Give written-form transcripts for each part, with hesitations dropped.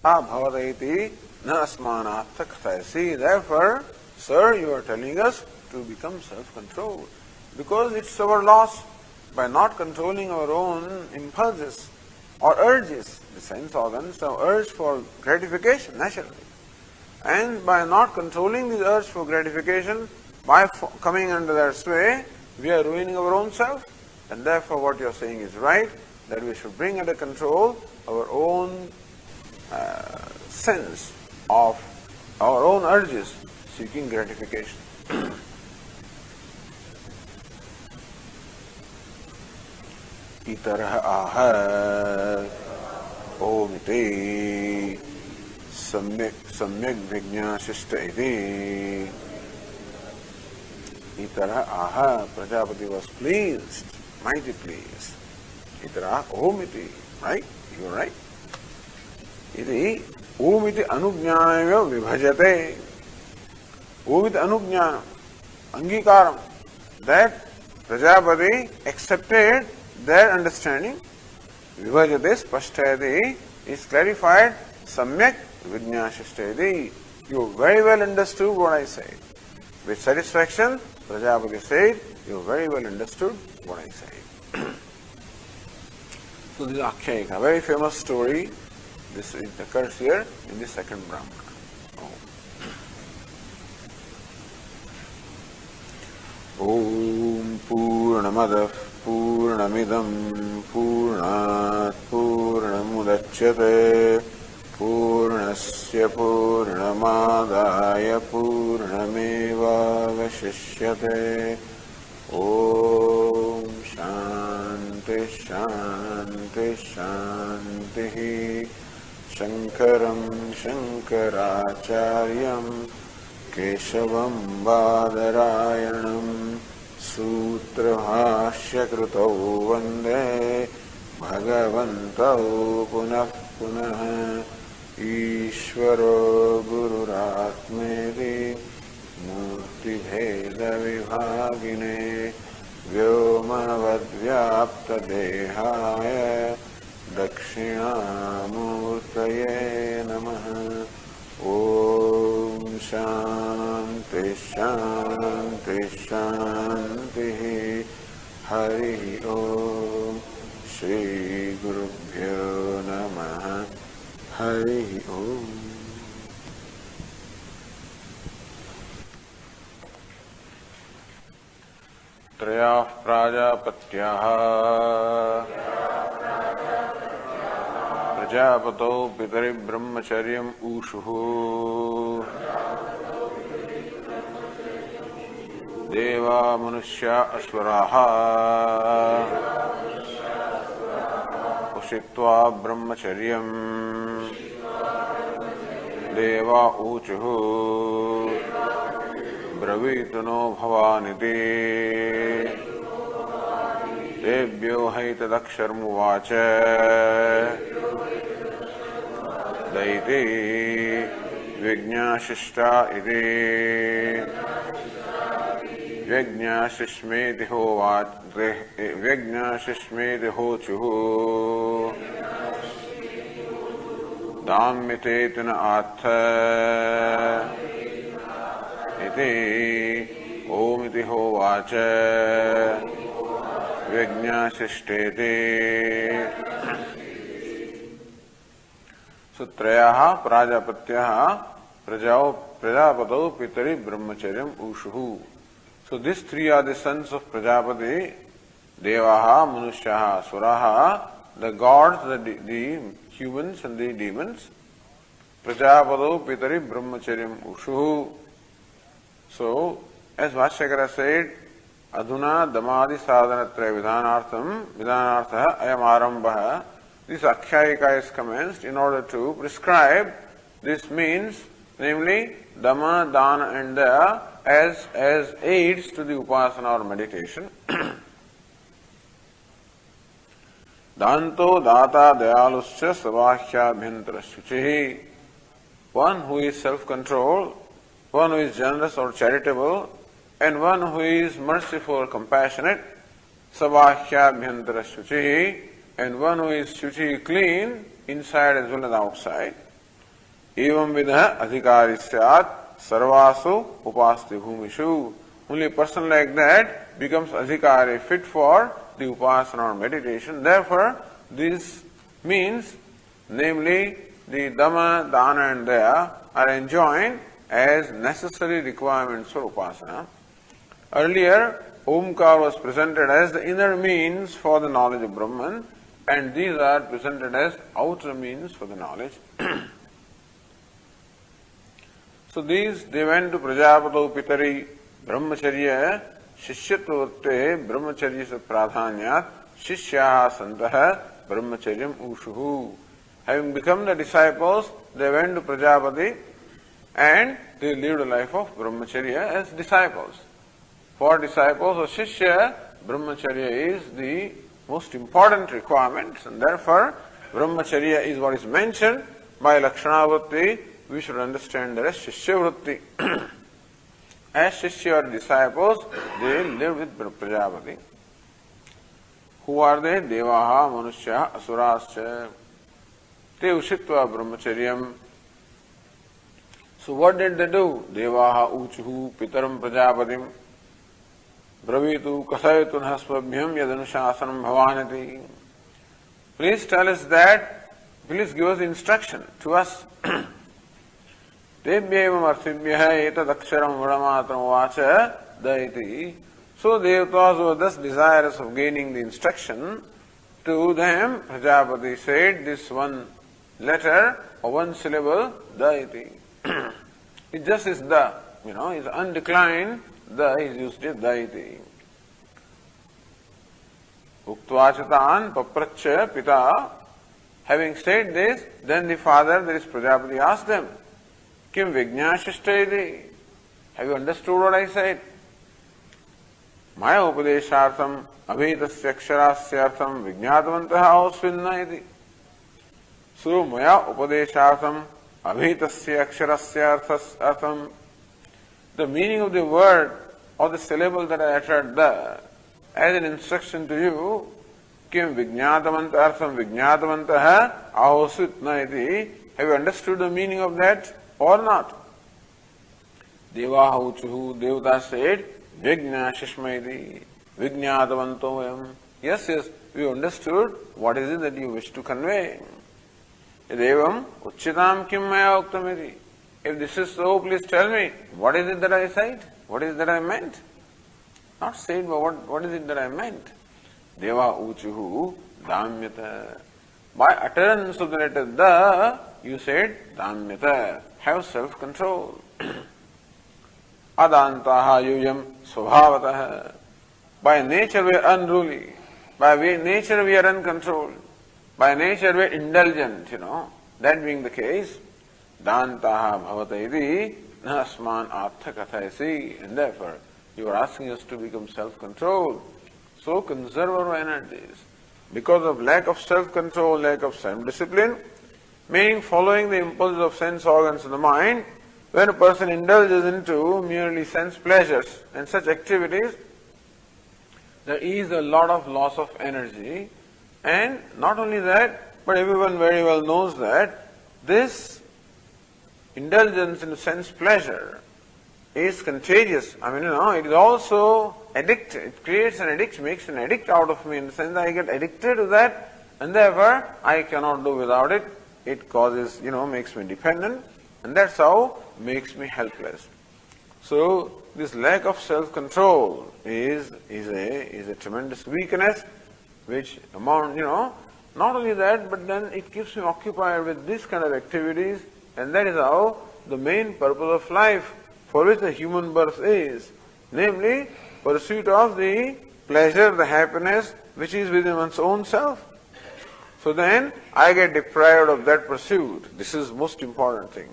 abhavadaiti na asmanatha kathayasi. Therefore, sir, you are telling us to become self-controlled, because it's our loss by not controlling our own impulses or urges. The sense organs have urge for gratification naturally, and by not controlling this urge for gratification, by coming under their sway, we are ruining our own self. And therefore what you are saying is right, that we should bring under control our own sense of our own urges seeking gratification. Itarah aha omiti samyak vijñāsishta iti. Itarah aha, Prajapati was pleased, mighty pleased. Itarah omiti, right? You are right. Iti omiti anujñānaya vibhajate. Omiti anujñānam, angikaram, that Prajapati accepted their understanding. Vibhajate spashtayati is clarified. Samyak vijñāsishta. You very well understood what I said. With satisfaction, Prajapati said, you very well understood what I said. So this is Akhyayika, a very famous story. This occurs here in the second Brahmana. Om Purnamadah Purnamidam Purnat Purnamudachyate Purnasya Purnamadaya Purnameva Vashishyate. Om Shanti Shanti Shanti. Shankaram Shankaracharyam Keshavam Bādarayanam Sutra Bhāṣya Krutau Vande Bhagavantau Punah Punah. Ishvaro Gururatmeti Murti Bheda Vibhagine Vyomavadvyapta Dehaya Dakshinamurtaye Namaha. Om Shanti Shanti Shanti. Hari Om. Shri Gurubhyo Namaha. Hari Om. Trayah Prajapatyah Prajapato Pitari Brahmacharyam Ushuhu Deva Manushya Aswaraha Ushitva Brahmacharyam Deva Uchuhu Bravitano Bhavaniti Debhyo Haitadaksharmuvacha Daiti Vijñāsishta iti Vijñāsishmeti hochuhu Dhammitētina āttha iti omiti hovacha Vijñāsishteti. So Trayaha Prajapatyaha Prajapato Pitari Brahmacharyam Ushuhu. So these three are the sons of Prajapati, Devaha, Manushyaha, Suraha, the gods, the humans and the demons. Prajapato Pitari Brahmacharyam Ushuhu. So, as Bhashyakara said, Adhuna Damadi Sadhanatraya Vidhanartha Ayam Arambaha. This Akhyayika is commenced in order to prescribe this means, namely Dhamma, Dana and Daya as aids to the upasana or meditation. Danto Data Dayaluscha Savahya Bhintara Shuchihi. One who is self-controlled, one who is generous or charitable, and one who is merciful or compassionate, Savahya Bhintara Shuchihi, and one who is Shuchi clean inside as well as outside. Evam vidha adhikari syat sarvasu upasti bhumishu. Only a person like that becomes adhikari, fit for the upasana or meditation. Therefore, this means, namely, the Dhamma, Dana and Daya are enjoined as necessary requirements for upasana. Earlier, Omkar was presented as the inner means for the knowledge of Brahman, and these are presented as outer means for the knowledge. So these, they went to Prajapatau Pitari Brahmacharya Shishyatva Vrtte Brahmacharya Pradhanyat Shishyaha Santaha Brahmacharyam Ushuhu. Having become the disciples, they went to Prajapati and they lived a life of Brahmacharya as disciples. For disciples or Shishya, Brahmacharya is the most important requirement, and therefore Brahmacharya is what is mentioned by Lakshanavritti. We should understand that as Shishya Vritti. As Shishya or disciples, they live with Prajapati. Who are they? Devaha, Manushya, Asurascha. Te Ushitva Brahmacharyam. So what did they do? Devaha Uchuhu Pitaram Prajapatim. Bravitu Kasayatun Haspabhyam Yadanushasanam Bhavanati. Please tell us that, please give us instruction to us. Tebhyevam arthibhyah etadaksharam vadamatram vacha daiti. So Devatas were thus desirous of gaining the instruction. To them, Prajapati said this one letter or one syllable, daiti. It just is the, is undeclined. The is used as daiti. Uktvachatan papracha pita. Having said this, then the father, that is Prajapati, asked them, Kim vijñāshishtayati? Have you understood what I said? Maya upadeshartham abhitasya aksharasyartham vijñātavantaha osvinnayati. So maya upadeshartham abhitasya aksharasyartham. The meaning of the word or the syllable that I uttered there as an instruction to you, Kim vijñātavantartham vijñātavantaha ahosvitnayati. Have you understood the meaning of that or not? Devaha uchuhu, Devata said, Vijñā shishmayati, Vijñātavantoyam. Yes, we understood what is it that you wish to convey. Devam uchitam kim maya uktamiti. If this is so, please tell me, what is it that I said? What is it that I meant? Not said, but what is it that I meant? Deva uchuhu damyata. By utterance of the letter da, you said damyata. Have self-control. Adantaha yuyam svabhavataha. By nature we are unruly. By nature we are uncontrolled. By nature we are indulgent, That being the case, Dantaha bhavatayati nasman artha kathayasi. And therefore, you are asking us to become self-controlled. So conserve our energies. Because of lack of self-control, lack of self-discipline, meaning following the impulses of sense organs in the mind, when a person indulges into merely sense pleasures and such activities, there is a lot of loss of energy. And not only that, but everyone very well knows that this indulgence in sense pleasure is contagious. It is also addictive. It creates an addiction, makes an addict out of me in the sense that I get addicted to that, and therefore I cannot do without it. It causes, makes me dependent, and that's how makes me helpless. So this lack of self-control is a tremendous weakness, which not only that, but then it keeps me occupied with this kind of activities, and that is how the main purpose of life for which the human birth is, namely pursuit of the pleasure, the happiness which is within one's own self. So then I get deprived of that pursuit. This is the most important thing.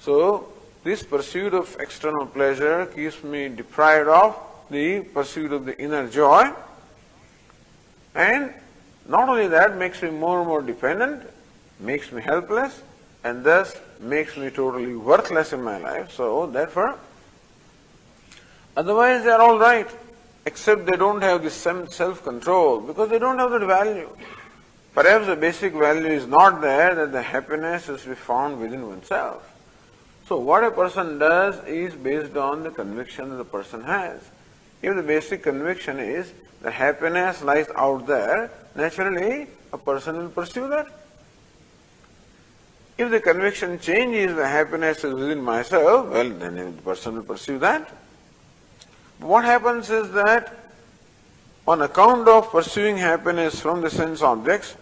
So this pursuit of external pleasure keeps me deprived of the pursuit of the inner joy, and not only that, makes me more and more dependent, makes me helpless, and thus makes me totally worthless in my life. So therefore, otherwise they are all right, except they don't have this self-control, because they don't have that value. Perhaps the basic value is not there, that the happiness is to be found within oneself. So what a person does is based on the conviction that the person has. If the basic conviction is the happiness lies out there, naturally a person will pursue that. If the conviction changes, the happiness is within myself, well, then the person will pursue that. What happens is that on account of pursuing happiness from the sense objects,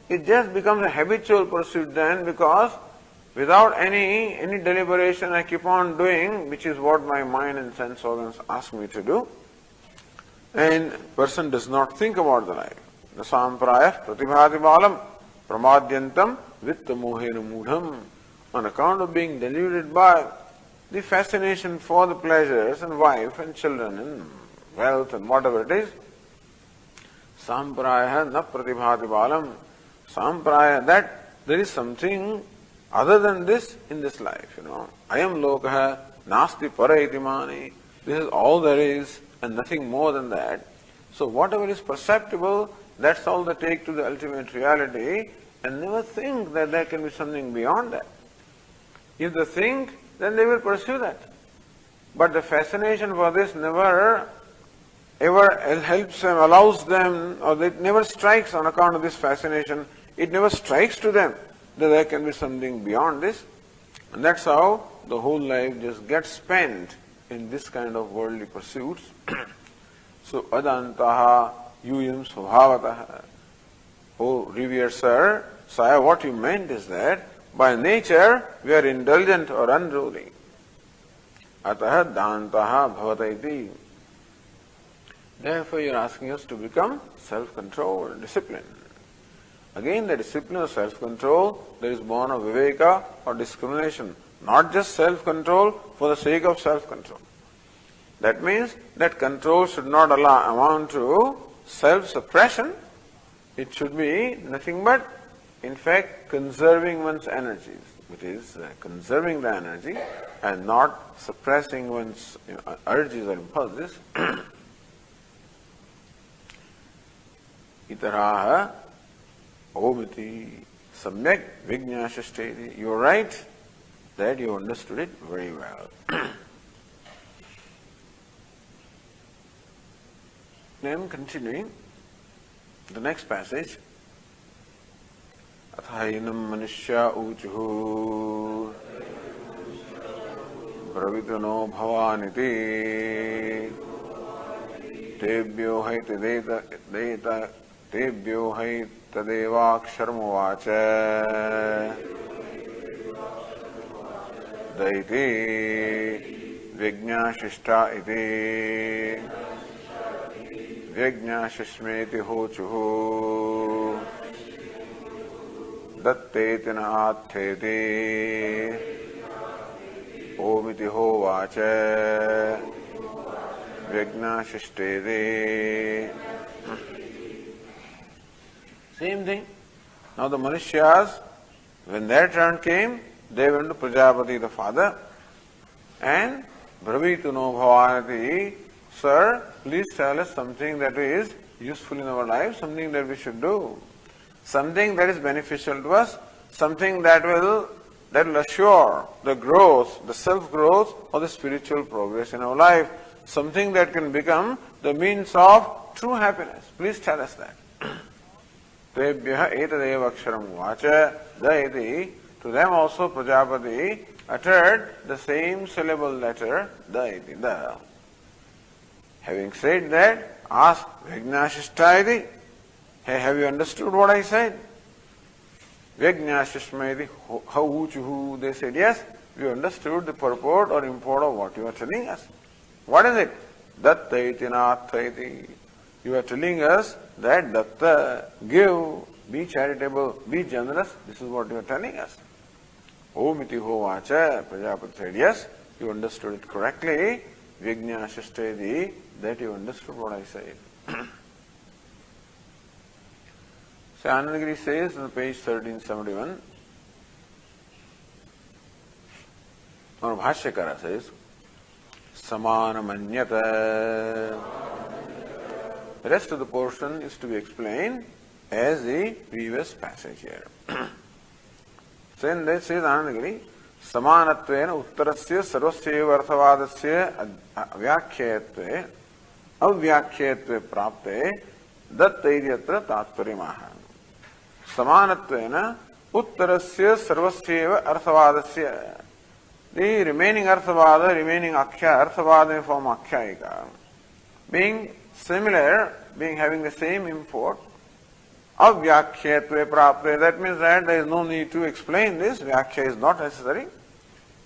it just becomes a habitual pursuit then, because without any deliberation I keep on doing, which is what my mind and sense organs ask me to do, and person does not think about the life. The sampraya pratibhati balam pramadyantam vittamohena mudham. On account of being deluded by the fascination for the pleasures and wife and children and wealth and whatever it is, sampraya na pratibhati balam. Sampraya, that there is something other than this in this life, Ayam lokaha nasti para iti mani. This is all there is and nothing more than that. So whatever is perceptible, that's all they take to the ultimate reality, and never think that there can be something beyond that. If they think, then they will pursue that. But the fascination for this never ever helps them, allows them, or it never strikes on account of this fascination. It never strikes to them that there can be something beyond this. And that's how the whole life just gets spent in this kind of worldly pursuits. So, adantaha yuyam svabhavataha. Oh, revered sir, Saya, what you meant is that by nature we are indulgent or unruly. Ataha dantaha bhavataiti. Therefore, you are asking us to become self-controlled, disciplined. Again, the discipline of self-control that is born of viveka or discrimination, not just self-control for the sake of self-control. That means that control should not amount to self-suppression. It should be nothing but, in fact, conserving one's energies. It is conserving the energy and not suppressing one's urges or impulses. Itaraha omiti samyak vijñāsasteti. You are right that you understood it very well. Then continuing, the next passage. Athainam manishya uchuhu bravitano bhavaniti tebhyo haiti deta tebhyo haiti tadevāksharmavaca daiti vijñāsishta iti vijñāsishmeti hochuhu datteti na āttheti omiti hovaca vijñāshishteti. Same thing. Now the Manishyas, when their turn came, they went to Prajapati, the father, and Bravītu no bhavanati, sir, please tell us something that is useful in our life, something that we should do, something that is beneficial to us, something that will assure the growth, the self-growth or the spiritual progress in our life, something that can become the means of true happiness. Please tell us that. Tebhya etadeva aksharam vacha daiti. To them also Prajapati uttered the same syllable letter, daiti, da. Having said that, asked vijñāsishtaiti. Hey, have you understood what I said? Vijñāsishmaiti hauchuhu. They said, yes, we understood the purport or import of what you are telling us. What is it? Dattaiti nāthaiti. You are telling us that datta, give, be charitable, be generous. This is what you are telling us. Omiti hovaca. Prajapati said, yes, you understood it correctly. Vijñāsistedi, that you understood what I said. So Anandagiri says on page 1371, or Bhashyakara says, samana manyata. The rest of the portion is to be explained as the previous passage here. So in this says Anandagiri, Samanatvena uttarasya sarvasya arthavadasya vyakhyatve avyakhyatve prapte dattairyatra tatparimaha. Samanatvena uttarasya sarvasya arthavadasya. The remaining arthavada, remaining akhya, arthavada in form akhyayika, being similar, being having the same import, avyakhyatve prapte, that means that there is no need to explain this, vyakhya is not necessary.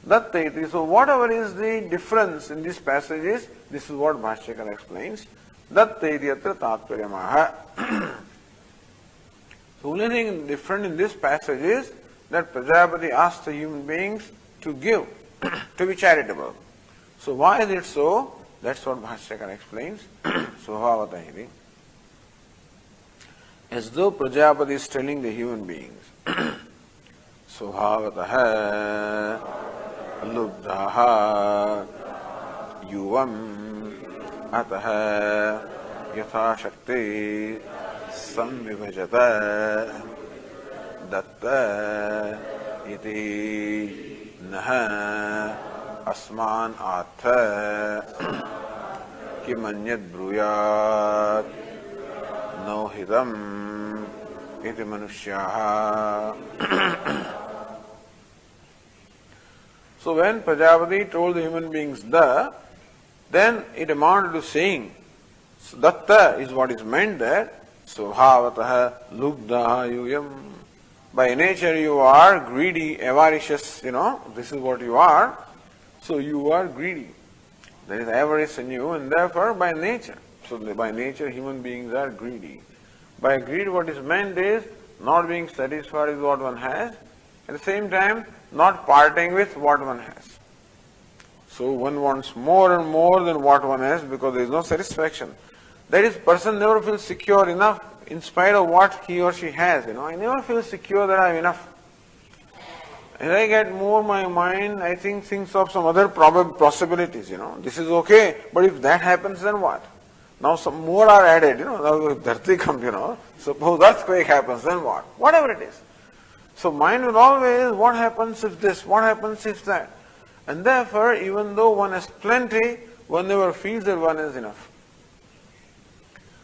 Dattaiti, so whatever is the difference in these passages, this is what Bhāṣyakara explains. Dattaiti atra tatparyamaha. The only thing different in this passage is that Prajapati asked the human beings to give, to be charitable. So why is it so? That's what Bhāṣyakara explains. Svabhavatahi. As though Prajapati is telling the human beings, Svabhavataha lubdhaha yuvam ataha yatha shakti samvibhajata datta iti naha asman atha kimanyad bruyat nohidam iti manushyaha. So when Prajapati told the human beings then it amounted to saying, so datta is what is meant there, svabhavataha lubdhaha yuyam. By nature you are greedy, avaricious, this is what you are. So you are greedy. There is avarice in you, and therefore by nature. So by nature human beings are greedy. By greed what is meant is not being satisfied with what one has, at the same time not parting with what one has. So one wants more and more than what one has because there is no satisfaction. That is, person never feels secure enough in spite of what he or she has. I never feel secure that I have enough. As I get more, my mind, I think, thinks of some other possibilities. This is okay, but if that happens, then what? Now some more are added. Now if Dharti comes, suppose earthquake happens, then what? Whatever it is. So mind will always, what happens if this, what happens if that? And therefore, even though one has plenty, one never feels that one has enough.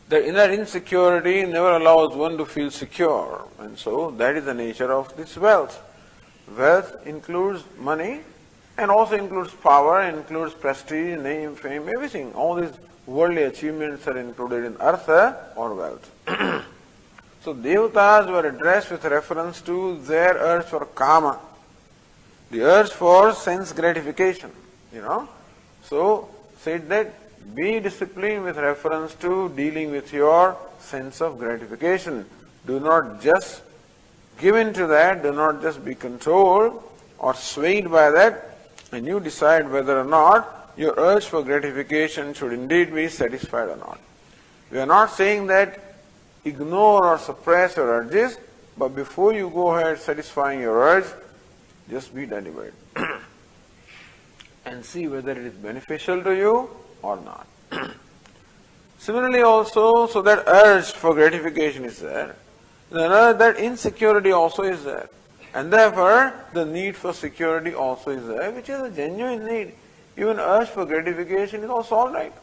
The inner insecurity never allows one to feel secure. And so that is the nature of this wealth. Wealth includes money and also includes power, includes prestige, name, fame, everything. All these worldly achievements are included in artha or wealth. So devatas were addressed with reference to their urge for kama, the urge for sense gratification. So said that be disciplined with reference to dealing with your sense of gratification. Do not just give in to that, do not just be controlled or swayed by that, and you decide whether or not your urge for gratification should indeed be satisfied or not. We are not saying that ignore or suppress your urges, but before you go ahead satisfying your urge, just be deliberate and see whether it is beneficial to you or not. Similarly also, so that urge for gratification is there, that insecurity also is there, and therefore the need for security also is there, which is a genuine need. Even urge for gratification is also alright.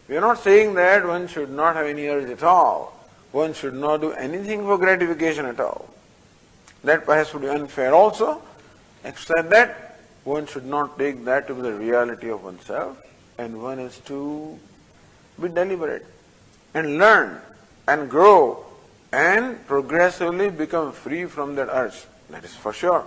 We are not saying that one should not have any urge at all. One should not do anything for gratification at all. That perhaps would be unfair also, except that one should not take that to be the reality of oneself, and one is to be deliberate and learn and grow and progressively become free from that urge. That is for sure.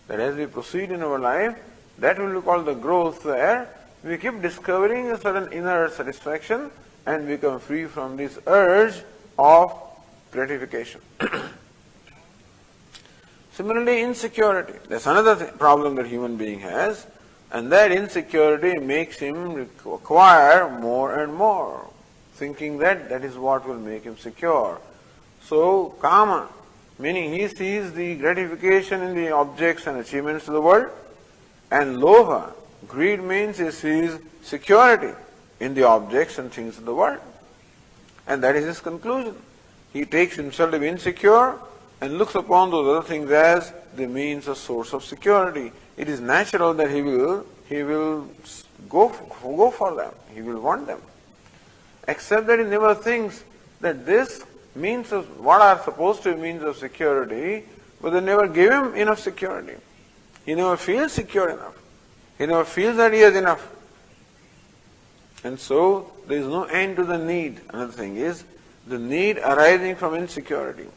That as we proceed in our life, that will be called the growth where we keep discovering a certain inner satisfaction and become free from this urge of gratification. Similarly, insecurity. That's another problem that human being has, and that insecurity makes him acquire more and more, thinking that that is what will make him secure. So, kama, meaning he sees the gratification in the objects and achievements of the world, and lobha, greed means he sees security in the objects and things of the world. And that is his conclusion. he takes himself to be insecure and looks upon those other things as the means of source of security. It is natural that he will go for them. He will want them. Except that he never thinks that this means of what are supposed to be means of security, but they never give him enough security. He never feels secure enough. He never feels that he has enough. And so there is no end to the need. Another thing is the need arising from insecurity.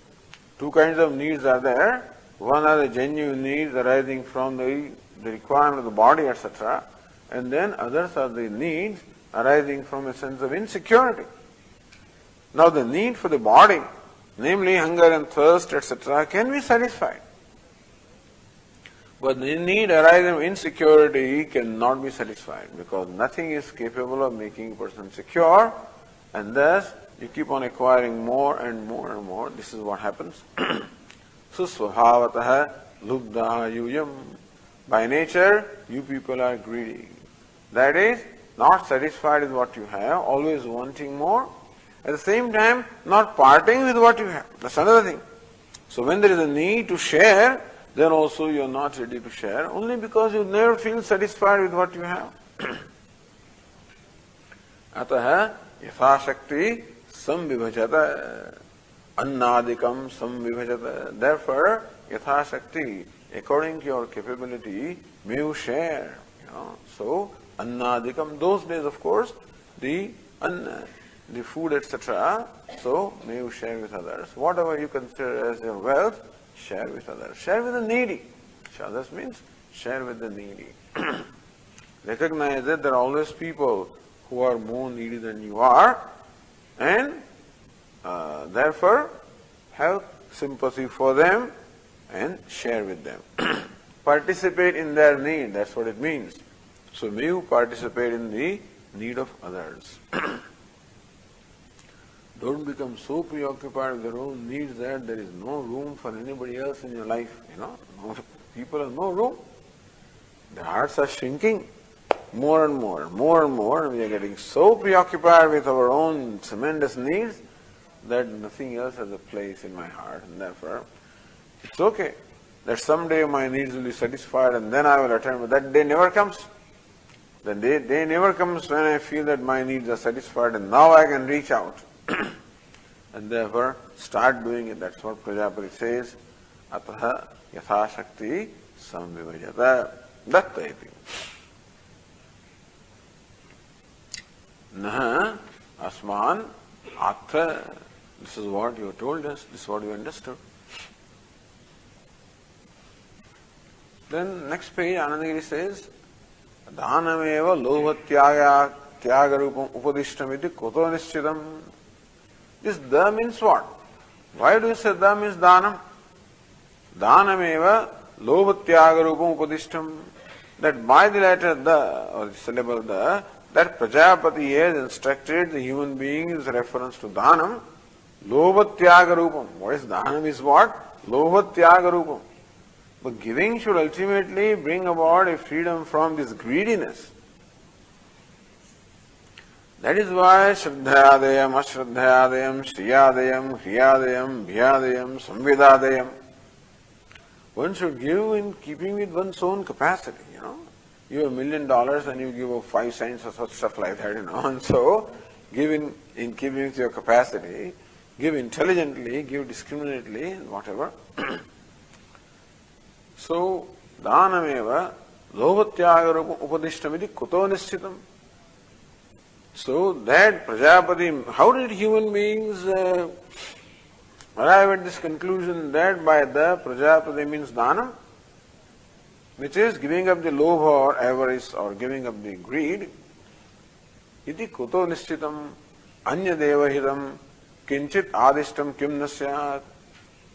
Two kinds of needs are there. One are the genuine needs arising from the requirement of the body, etc. And then others are the needs arising from a sense of insecurity. Now the need for the body, namely hunger and thirst, etc., can be satisfied. But the need arising from insecurity cannot be satisfied because nothing is capable of making a person secure, and thus you keep on acquiring more and more and more. This is what happens. Susvabhavataha lubdha yuyam. By nature, you people are greedy. That is, not satisfied with what you have, always wanting more. At the same time, not parting with what you have. That's another thing. So when there is a need to share, then also you are not ready to share, only because you never feel satisfied with what you have. Ataha yathashakti samvibhajata annadikam samvibhajata. Therefore, yathashakti, according to your capability, may you share. So, annadikam, those days of course, the food, etc. So, may you share with others. Whatever you consider as your wealth, share with others. Share with the needy. Others means share with the needy. Recognize that there are always people who are more needy than you are, and therefore have sympathy for them and share with them. Participate in their need, that's what it means. So may you participate in the need of others. Don't become so preoccupied with your own needs that there is no room for anybody else in your life. People have no room. Their hearts are shrinking more and more, more and more. We are getting so preoccupied with our own tremendous needs that nothing else has a place in my heart. And therefore, it's okay that someday my needs will be satisfied and then I will attain. But that day never comes. The day never comes when I feel that my needs are satisfied and now I can reach out. And therefore, start doing it. That's what Prajapati says. Ataha yathashakti samvivajata dattayati. Naha asman atra. This is what you told us. This is what you understood. Then next page, Anandagiri says, Dhanameva lobhatyaga tyagarupam upadishtamiti koto nischidam. This da means what? Why do you say da means dhanam? Dhanameva lobhatyagarupam upadishtam. That by the letter da, or the syllable da, that Prajapati has instructed the human being is reference to dhanam. Lobhatyagarupam. What is dhanam is what? Lobhatyagarupam. But giving should ultimately bring about a freedom from this greediness. That is why Shraddhayadayam, Ashraddhayadayam, Shriyadayam, Hriyadayam, Bhyadayam, Samvedadayam. One should give in keeping with one's own capacity, You have $1 million and you give 5 cents or such stuff like that, And so, give in keeping with your capacity, give intelligently, give discriminately, whatever. So, dhanameva lobhatyagarupam upadishtamiti kuto nischitam. So that Prajapati, how did human beings arrive at this conclusion that by the Prajapati means dhanam, which is giving up the lobha or avarice or giving up the greed, iti kuto nischitam anya devahitam kinchit adishtam kim nasyat.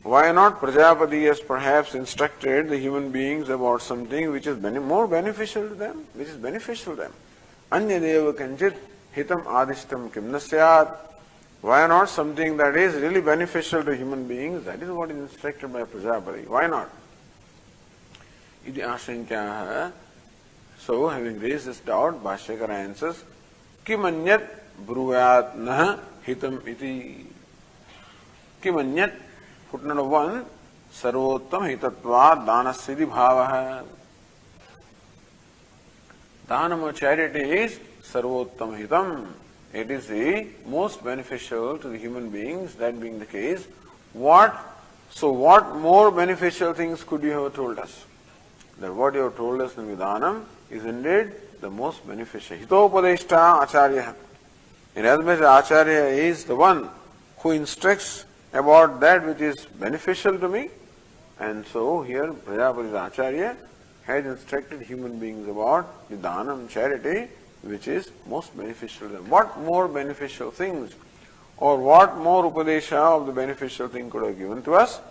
Why not Prajapati has perhaps instructed the human beings about something which is more beneficial to them, Anya deva kinchit hitam adishtam kim nasyat. Why not something that is really beneficial to human beings? That is what is instructed by Prajapati. Why not? Iti ashankyaha. So, having raised this doubt, Bhashyakara answers, Kim anyat bruyat naha hitam iti. Kimanyat, footnote 1, Sarvottam hitatvad danasyidi bhavaha. Dhanam or charity is Sarvottam hitam. It is the most beneficial to the human beings, that being the case. What more beneficial things could you have told us? That what you have told us in Vidanam is indeed the most beneficial. Hitopadeshta Acharya. Inasmuch as Acharya is the one who instructs about that which is beneficial to me, and so here Prajapati's Acharya has instructed human beings about the Dhanam, charity, which is most beneficial to them. What more beneficial things or what more Upadesha of the beneficial thing could have given to us?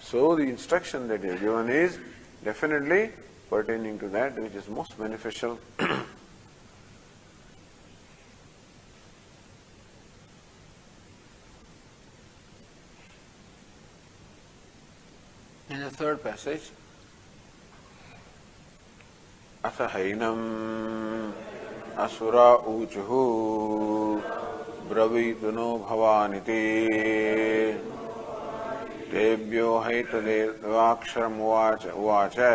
So the instruction that he has given is definitely pertaining to that which is most beneficial. In the third passage, Athahainam Asura Uchuhu Bṛhadāraṇyaka Upaniṣad Tebhyo haitadevāksharam uvaca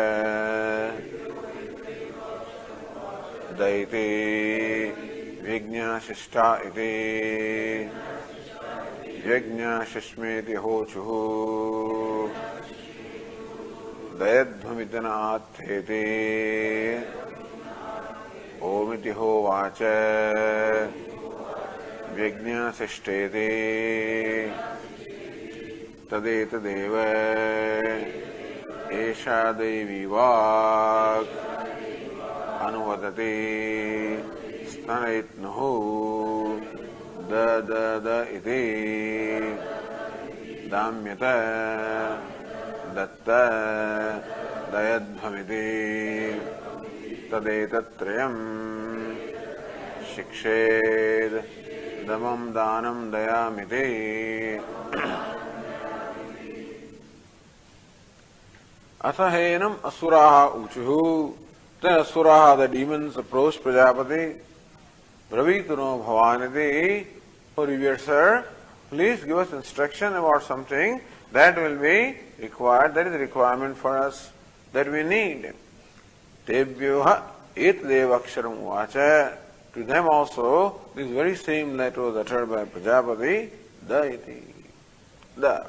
Daiti Vijñāsishta iti Yajñāsishmeti hochuhu Dayadhvamitana atheti Omiti hovaca Vijñāsishteti Tadetadeva Esha Devi Vāk Anuvadati Stanayitnuhu Da iti Damyata Datta Dayadhvamiti Tadetatrayam Shikshed Damam Danam Dayamiti. Athahenam Asuraha Uchuhu. Then Asuraha, the demons, approached Prajapati. Bṛhadāraṇyaka Upaniṣad. O revered sir, please give us instruction about something that will be required, that is a requirement for us, that we need. Tebhyo haitadevāksharam uvaca. To them also, this very same letter was uttered by Prajapati, da iti. Da.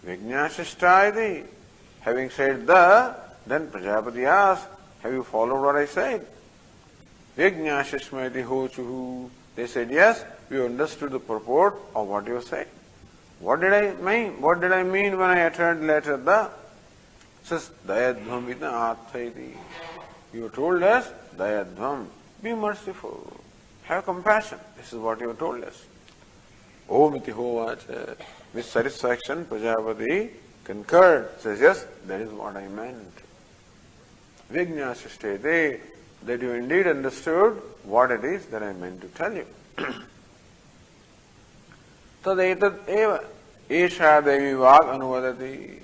Vijñāsishta iti. Having said the, then Prajapati asked, have you followed what I said? Yajñāsishmeti hochuhu. They said, yes, we understood the purport of what you said. What did I mean? What did I mean when I uttered the letter the? It says, Dayadhvam vidna athaiti. You told us, Dayadhvam, be merciful, have compassion. This is what you told us. Om iti hovaca. With satisfaction, Prajapati concurred, says, yes, that is what I meant. Vijñāsishtete, that you indeed understood what it is that I meant to tell you. Tadetat eva esha devi vāk anuvadati.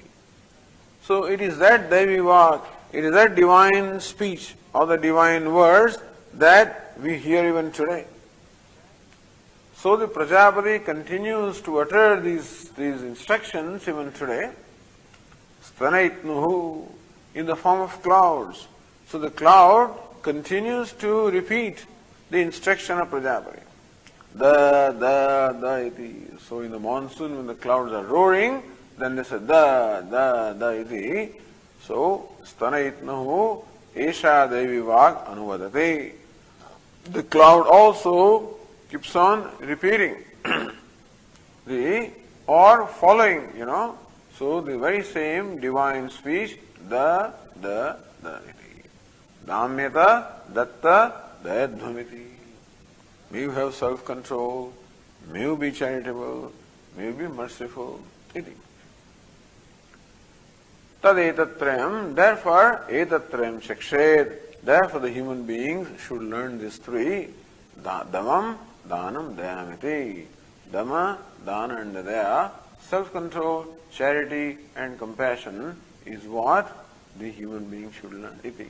So it is that devi vāk, it is that divine speech or the divine words that we hear even today. So the Prajapati continues to utter these instructions even today. Stanayitnuhu, in the form of clouds. So the cloud continues to repeat the instruction of Prajapati. Da iti. So in the monsoon when the clouds are roaring, then they say da iti. So Stanayitnuhu esha devi vāk anuvadati. The cloud also keeps on repeating or following, So the very same divine speech, da iti. Damyata datta dayadhvamiti. May you have self-control, may you be charitable, may you be merciful, iti. Tadetatrayam, therefore, etatrayam shikshed, therefore the human beings should learn these three. Damam, Dhanam, Dayamiti. Dhamma, Dana and Daya, self-control, charity and compassion is what the human being should learn. Iti.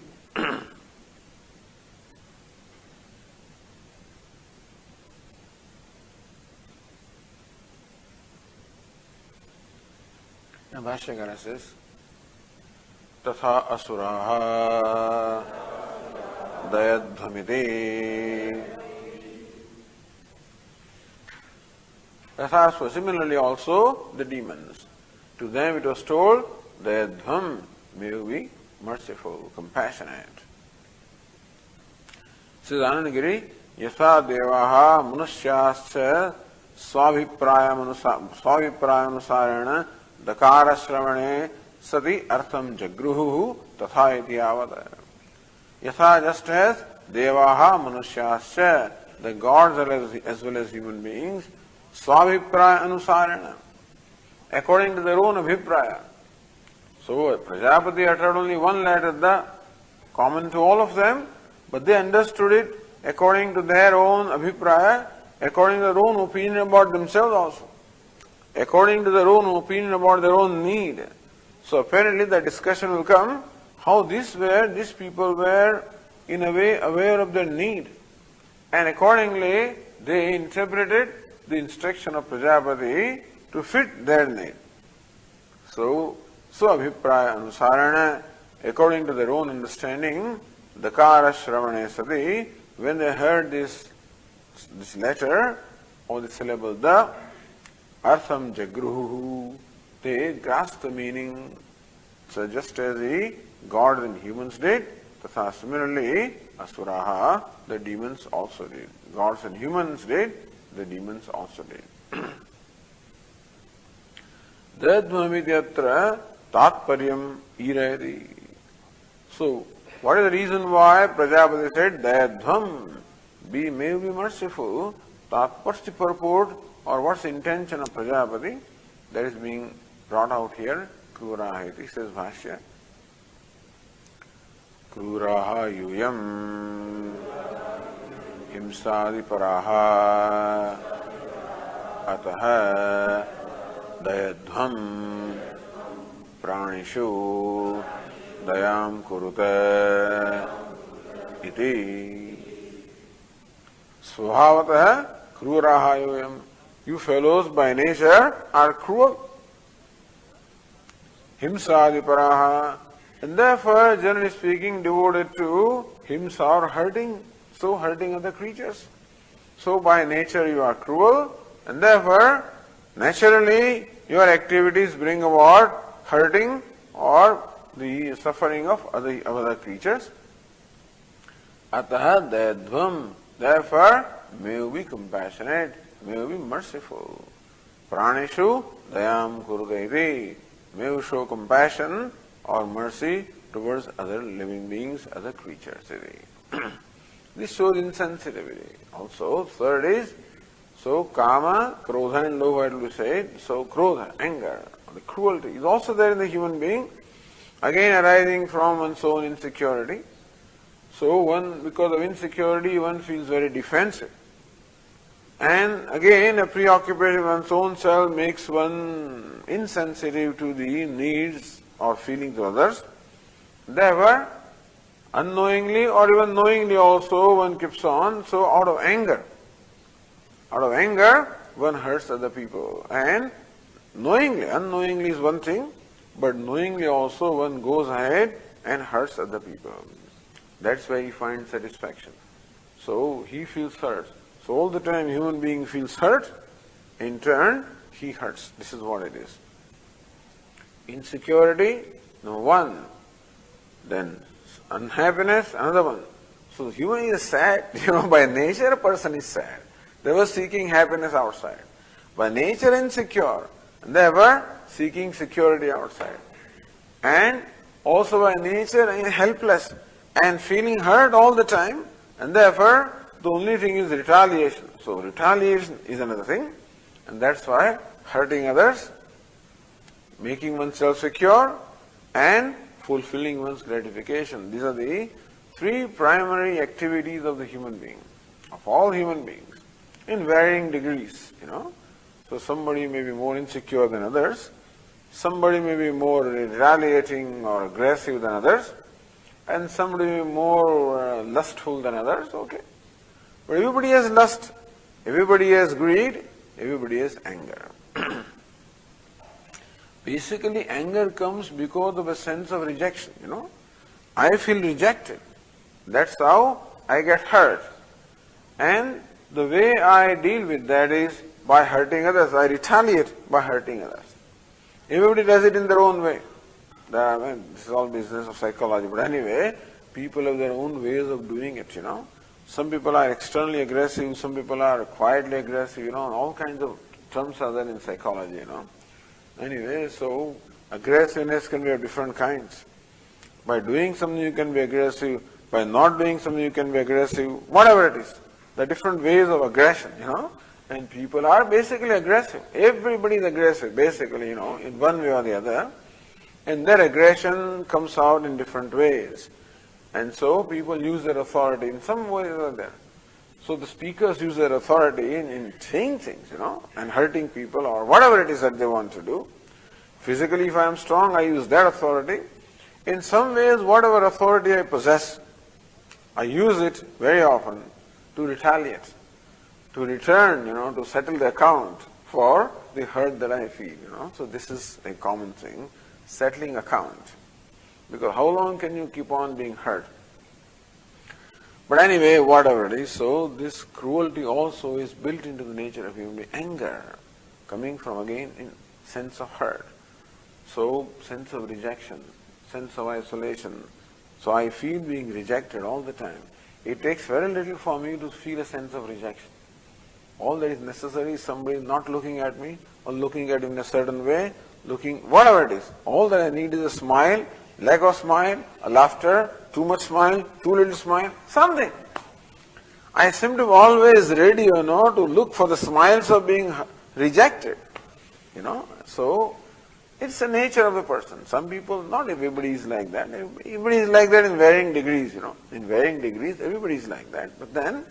And Bhashyakara says, Tatha asuraha dayadhamite. Tatha, similarly also the demons. To them it was told, Dayadham, may you be merciful, compassionate. Says Anandagiri, Yatha devaha manusyascha swaviprayamanusarena dakara shravane sati artham jagruhu tatha iti avada. Yatha, just as devaha manusyascha, the gods as well as human beings, swavipraya anusarena, according to their own abhipraya. So Prajapati uttered only one letter, the common to all of them, but they understood it according to their own abhipraya, according to their own opinion about themselves also, according to their own opinion about their own need. So apparently the discussion will come how these people were in a way aware of their need, and accordingly they interpreted the instruction of Prajapati to fit their need. So abhipraya anusarana, according to their own understanding, dakara shravane sati, when they heard this letter or the syllable the, artham jagruhu, they grasped the meaning. So just as the gods and humans did, tatha similarly asuraha, the demons also did. Gods and humans did, the demons also did. Dadvamidyatra tatparyam irayati. So, what is the reason why Prajapati said, Dayadhvam, may you be merciful? What's the purport or what's the intention of Prajapati? That is being brought out here. Kruraha iti, says Bhashya. Kruraha yuyam himsadi paraha ataha dayadhvam pranishu dayam kurute iti. Svabhatah kruraha yuyam. You fellows by nature are cruel. Himsadi paraha. And therefore, generally speaking, devoted to himsa or hurting, so hurting other creatures. So by nature you are cruel, and therefore, naturally, your activities bring about hurting or the suffering of other creatures. Ataha dayadhvam. Therefore, may you be compassionate, may you be merciful. Pranishu dayam kurudeti. May you show compassion or mercy towards other living beings, other creatures. This shows insensitivity. Also, third is, so kama, krodha and lobha, it will be said, so krodha, anger, the cruelty is also there in the human being, again arising from one's own insecurity. So one, because of insecurity, one feels very defensive. And again, a preoccupation with one's own self makes one insensitive to the needs or feelings of others. Therefore, unknowingly or even knowingly also one keeps on, so out of anger one hurts other people. And unknowingly is one thing, but knowingly also one goes ahead and hurts other people. That's where he finds satisfaction. So he feels hurt. So all the time human being feels hurt, in turn he hurts. This is what it is. Insecurity, number one. Then unhappiness, another one. So human is sad. By nature a person is sad. They were seeking happiness outside. By nature insecure. And they were seeking security outside. And also by nature helpless and feeling hurt all the time. And therefore the only thing is retaliation. So retaliation is another thing. And that's why hurting others, making oneself secure, and fulfilling one's gratification. These are the three primary activities of the human being, of all human beings, in varying degrees, So somebody may be more insecure than others, somebody may be more retaliating or aggressive than others, and somebody may be more lustful than others, okay. But everybody has lust, everybody has greed, everybody has anger. Basically, anger comes because of a sense of rejection, I feel rejected. That's how I get hurt. And the way I deal with that is by hurting others. I retaliate by hurting others. Everybody does it in their own way. This is all business of psychology. But anyway, people have their own ways of doing it, Some people are externally aggressive, some people are quietly aggressive, all kinds of terms are there in psychology, Anyway, so aggressiveness can be of different kinds. By doing something you can be aggressive, by not doing something you can be aggressive, whatever it is. There are different ways of aggression, And people are basically aggressive. Everybody is aggressive, basically, in one way or the other. And their aggression comes out in different ways. And so people use their authority in some way or other. So the speakers use their authority in saying things, and hurting people or whatever it is that they want to do. Physically, if I am strong, I use that authority. In some ways, whatever authority I possess, I use it very often to retaliate, to return, to settle the account for the hurt that I feel, So this is a common thing, settling account. Because how long can you keep on being hurt? But anyway, whatever it is, so this cruelty also is built into the nature of human being. Anger, coming from again in sense of hurt. So, sense of rejection, sense of isolation. So I feel being rejected all the time. It takes very little for me to feel a sense of rejection. All that is necessary is somebody not looking at me or looking at me in a certain way, whatever it is. All that I need is a smile, lack of smile, a laughter, too much smile, too little smile, something. I seem to be always ready, to look for the smiles of being rejected, So, it's the nature of a person. Some people, not everybody is like that. Everybody is like that in varying degrees, In varying degrees, everybody is like that. But then,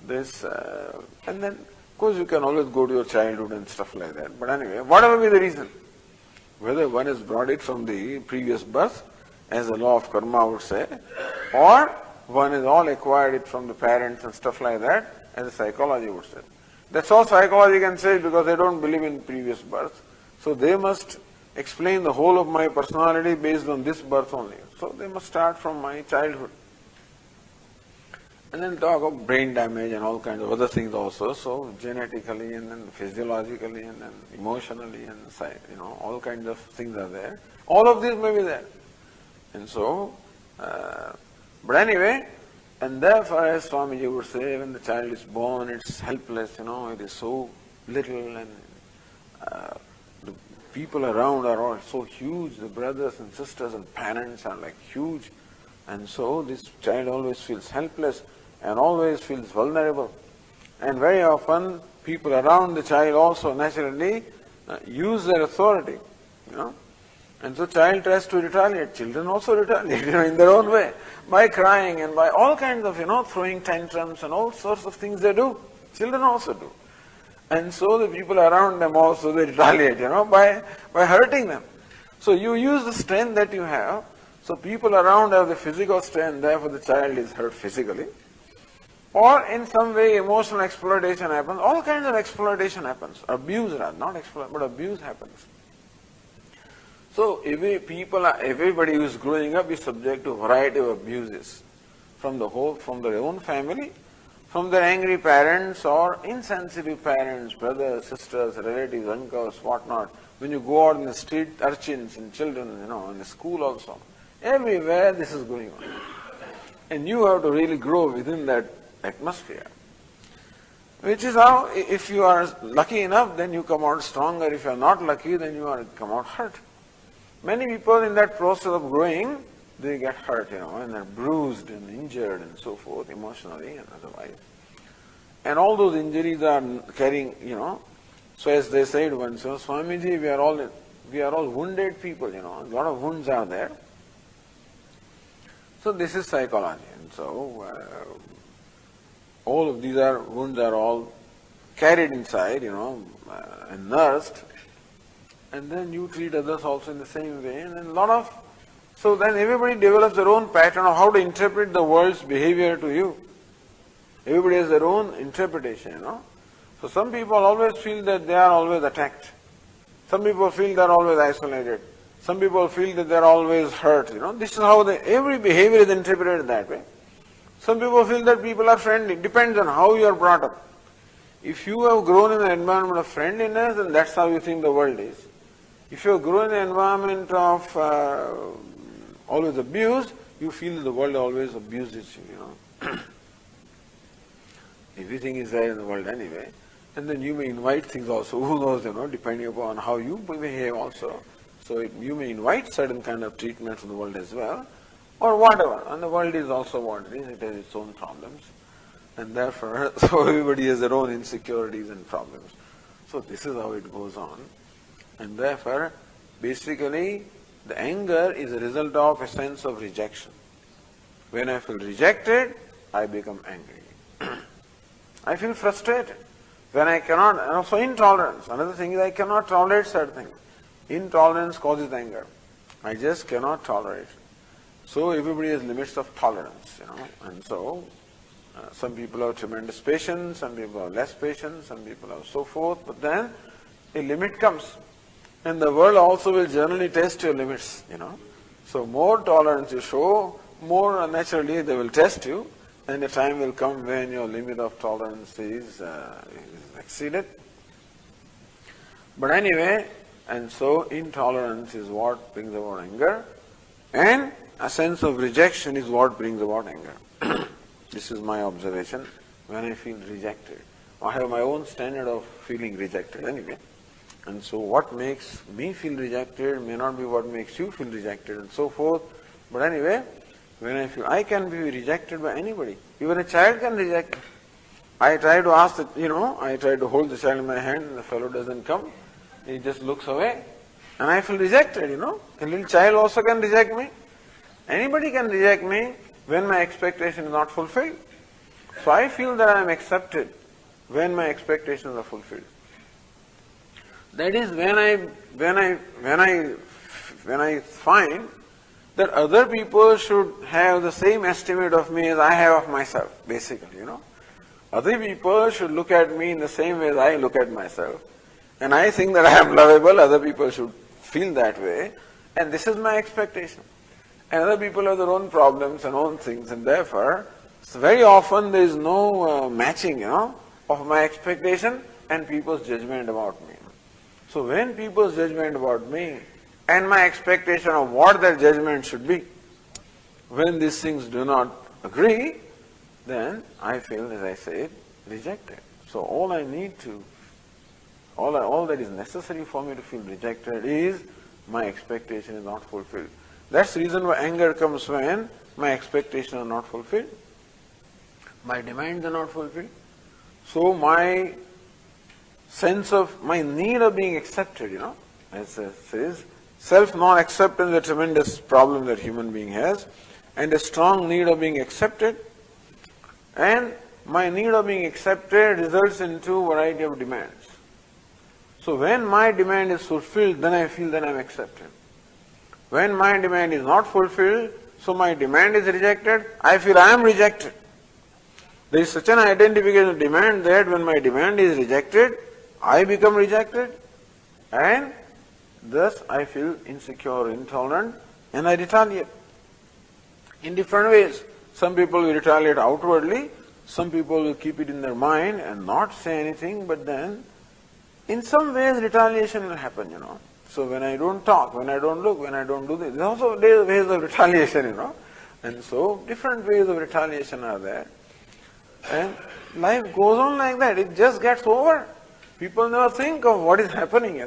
and then, of course, you can always go to your childhood and stuff like that. But anyway, whatever be the reason, whether one has brought it from the previous birth, as the law of karma would say, or one has all acquired it from the parents and stuff like that, as the psychology would say. That's all psychology can say because they don't believe in previous birth. So they must explain the whole of my personality based on this birth only. So they must start from my childhood. And then talk of brain damage and all kinds of other things also. So genetically and then physiologically and then emotionally and all kinds of things are there. All of these may be there. And so, but anyway, and therefore as Swamiji would say, when the child is born, it's helpless, it is so little and the people around are all so huge, the brothers and sisters and parents are like huge. And so this child always feels helpless and always feels vulnerable. And very often people around the child also naturally use their authority, And so child tries to retaliate. Children also retaliate, in their own way, by crying and by all kinds of, throwing tantrums and all sorts of things they do. Children also do. And so the people around them also, they retaliate, by hurting them. So you use the strength that you have. So people around have the physical strength, therefore the child is hurt physically. Or in some way emotional exploitation happens. All kinds of exploitation happens. Abuse, not exploit, but abuse happens. So everybody who is growing up is subject to a variety of abuses from their own family, from their angry parents or insensitive parents, brothers, sisters, relatives, uncles, whatnot. When you go out in the street, urchins and children, in the school also, everywhere this is going on. And you have to really grow within that atmosphere. Which is how, if you are lucky enough, then you come out stronger. If you are not lucky, then you come out hurt. Many people in that process of growing, they get hurt, and they're bruised and injured and so forth, emotionally and otherwise. And all those injuries are carrying, so as they said once, Swamiji, we are all wounded people, a lot of wounds are there. So this is psychology. And so all of these wounds are all carried inside, and nursed. And then you treat others also in the same way, and then so then everybody develops their own pattern of how to interpret the world's behavior to you. Everybody has their own interpretation, So some people always feel that they are always attacked. Some people feel they're always isolated. Some people feel that they're always hurt. This is how every behavior is interpreted that way. Some people feel that people are friendly. Depends on how you are brought up. If you have grown in an environment of friendliness, then that's how you think the world is. If you have grown in an environment of always abuse, you feel that the world always abuses you. Everything is there in the world anyway. And then you may invite things also, who knows, depending upon how you behave also. So you may invite certain kind of treatment from the world as well, or whatever. And the world is also what it is, it has its own problems. And therefore, so everybody has their own insecurities and problems. So this is how it goes on. And therefore, basically, the anger is a result of a sense of rejection. When I feel rejected, I become angry. I feel frustrated. When I cannot, and also intolerance. Another thing is I cannot tolerate certain things. Intolerance causes anger. I just cannot tolerate. So everybody has limits of tolerance, And so some people have tremendous patience, some people have less patience, some people have so forth. But then a limit comes. And the world also will generally test your limits, So more tolerance you show, more naturally they will test you. And the time will come when your limit of tolerance is exceeded. But anyway, and so intolerance is what brings about anger, and a sense of rejection is what brings about anger. This is my observation when I feel rejected. I have my own standard of feeling rejected anyway. And so what makes me feel rejected may not be what makes you feel rejected and so forth. But anyway, when I feel I can be rejected by anybody. Even a child can reject me. I try to ask I try to hold the child in my hand and the fellow doesn't come. He just looks away. And I feel rejected, A little child also can reject me. Anybody can reject me when my expectation is not fulfilled. So I feel that I am accepted when my expectations are fulfilled. That is when I find that other people should have the same estimate of me as I have of myself, basically, Other people should look at me in the same way as I look at myself. And I think that I am lovable, other people should feel that way. And this is my expectation. And other people have their own problems and own things, and therefore, very often there is no matching, of my expectation and people's judgment about me. So when people's judgment about me and my expectation of what their judgment should be, when these things do not agree, then I feel, as I said, rejected. So all that is necessary for me to feel rejected is my expectation is not fulfilled. That's the reason why anger comes when my expectations are not fulfilled, my demands are not fulfilled. So my sense of my need of being accepted, as it says, self-non-acceptance is a tremendous problem that human being has, and a strong need of being accepted. And my need of being accepted results into a variety of demands. So when my demand is fulfilled, then I feel that I am accepted. When my demand is not fulfilled, so my demand is rejected, I feel I am rejected. There is such an identification of demand that when my demand is rejected, I become rejected, and thus I feel insecure, intolerant, and I retaliate. In different ways. Some people will retaliate outwardly, some people will keep it in their mind and not say anything, but then in some ways retaliation will happen, So when I don't talk, when I don't look, when I don't do this, there are also ways of retaliation, And so different ways of retaliation are there. And life goes on like that, it just gets over. People never think of what is happening,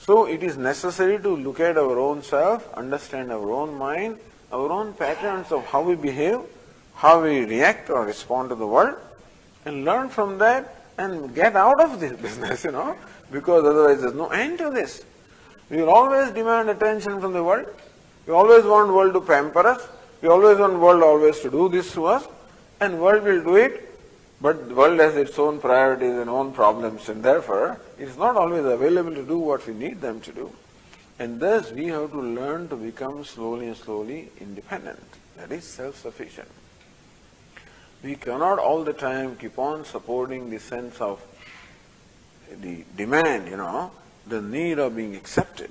So it is necessary to look at our own self, understand our own mind, our own patterns of how we behave, how we react or respond to the world, and learn from that and get out of this business, because otherwise there's no end to this. We will always demand attention from the world. We always want the world to pamper us. We always want the world always to do this to us, and the world will do it, but the world has its own priorities and own problems, and therefore it is not always available to do what we need them to do. And thus we have to learn to become slowly and slowly independent, that is self-sufficient. We cannot all the time keep on supporting the sense of the demand, the need of being accepted.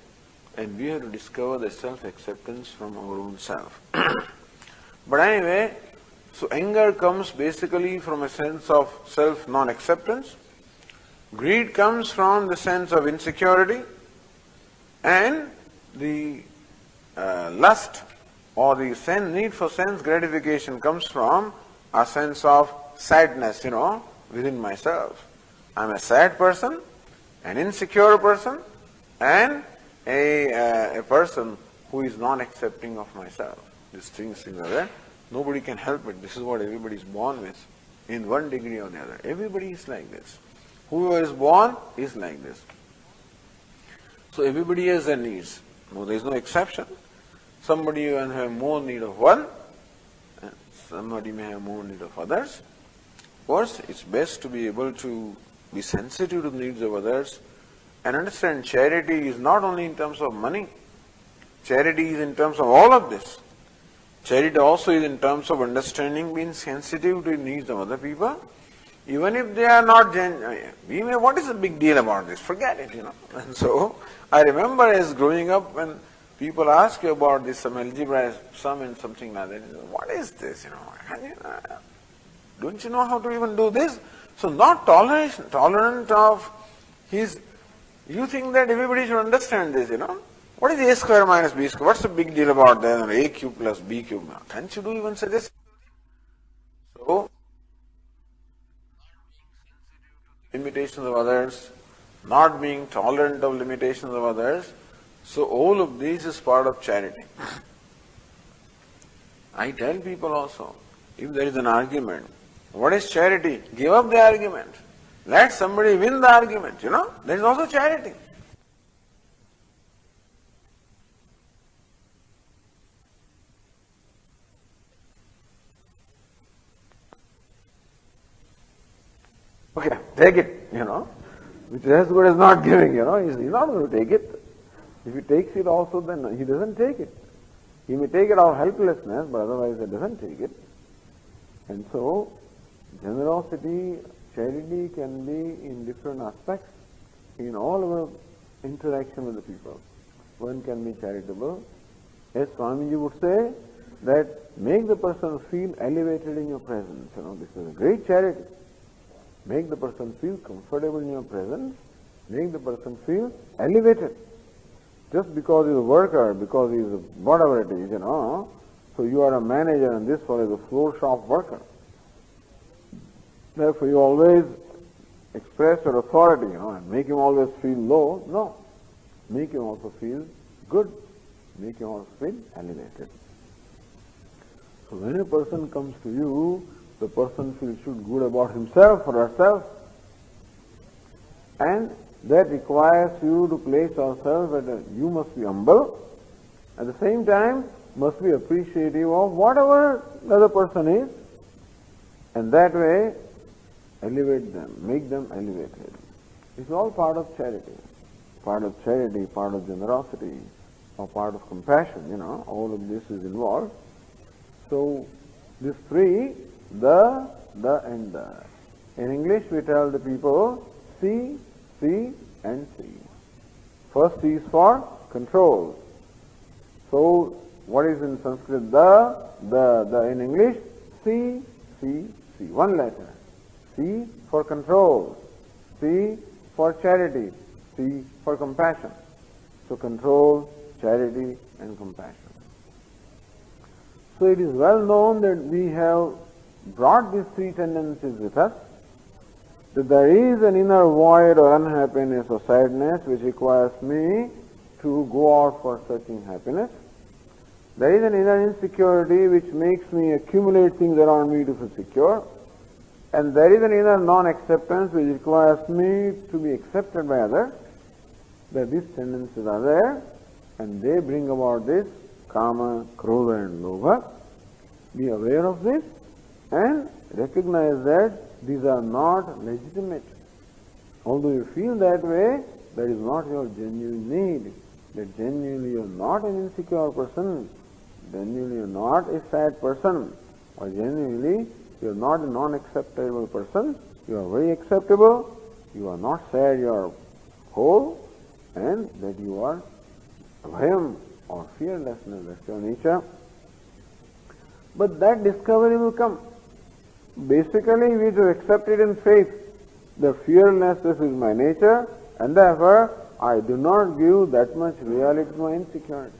And we have to discover the self-acceptance from our own self. But anyway, so anger comes basically from a sense of self-non-acceptance. Greed comes from the sense of insecurity. And the lust or the need for sense gratification comes from a sense of sadness, within myself. I'm a sad person, an insecure person, and a person who is non-accepting of myself. These things are there. Nobody can help it. This is what everybody is born with, in one degree or the other. Everybody is like this. Whoever is born is like this. So everybody has their needs. No, there is no exception. Somebody may have more need of one, and somebody may have more need of others. Of course, it's best to be able to be sensitive to the needs of others and understand charity is not only in terms of money. Charity is in terms of all of this. Charity also is in terms of understanding, being sensitive to the needs of other people. Even if they are not genuine, what is the big deal about this? Forget it, And so, I remember as growing up when people ask you about this, some algebra sum and something like that, what is this, Don't you know how to even do this? So not tolerant of his, you think that everybody should understand this, What is a square minus b square? What's the big deal about that? A cube plus b cube. Can't you do even suggest? So, limitations of others, not being tolerant of limitations of others. So all of this is part of charity. I tell people also, if there is an argument, what is charity? Give up the argument. Let somebody win the argument, There is also charity. Okay, take it, Which is as good as not giving, He's not going to take it. If he takes it also, then he doesn't take it. He may take it out of helplessness, but otherwise he doesn't take it. And so, generosity, charity can be in different aspects in all our interaction with the people. One can be charitable. As Swamiji would say, that make the person feel elevated in your presence. This is a great charity. Make the person feel comfortable in your presence. Make the person feel elevated. Just because he's a worker, because he's a whatever it is, So you are a manager and this fellow is a floor shop worker. Therefore you always express your authority, and make him always feel low. No. Make him also feel good. Make him also feel elevated. So when a person comes to you, the person feels good about himself or herself. And that requires you to place yourself you must be humble. At the same time, must be appreciative of whatever the other person is. And that way, elevate them, make them elevated. It's all part of charity. Part of charity, part of generosity, or part of compassion, all of this is involved. So, these three, the, and the. In English, we tell the people, see, and see. First C is for control. So, what is in Sanskrit? The in English, C. One letter. C for control. C for charity. C for compassion. So, control, charity, and compassion. So, it is well known that we have brought these three tendencies with us, that there is an inner void or unhappiness or sadness which requires me to go out for searching happiness. There is an inner insecurity which makes me accumulate things around me to feel secure. And there is an inner non-acceptance which requires me to be accepted by others. That these tendencies are there and they bring about this kama, krodha and lobha. Be aware of this and recognize that these are not legitimate. Although you feel that way, that is not your genuine need. That genuinely you are not an insecure person, genuinely you are not a sad person, or genuinely you are not a non-acceptable person. You are very acceptable, you are not sad, you are whole, and that you are abhayam or fearlessness, that's your nature. But that discovery will come. Basically, we should accept it in faith. The fearlessness is my nature, and therefore I do not give that much reality to my insecurity.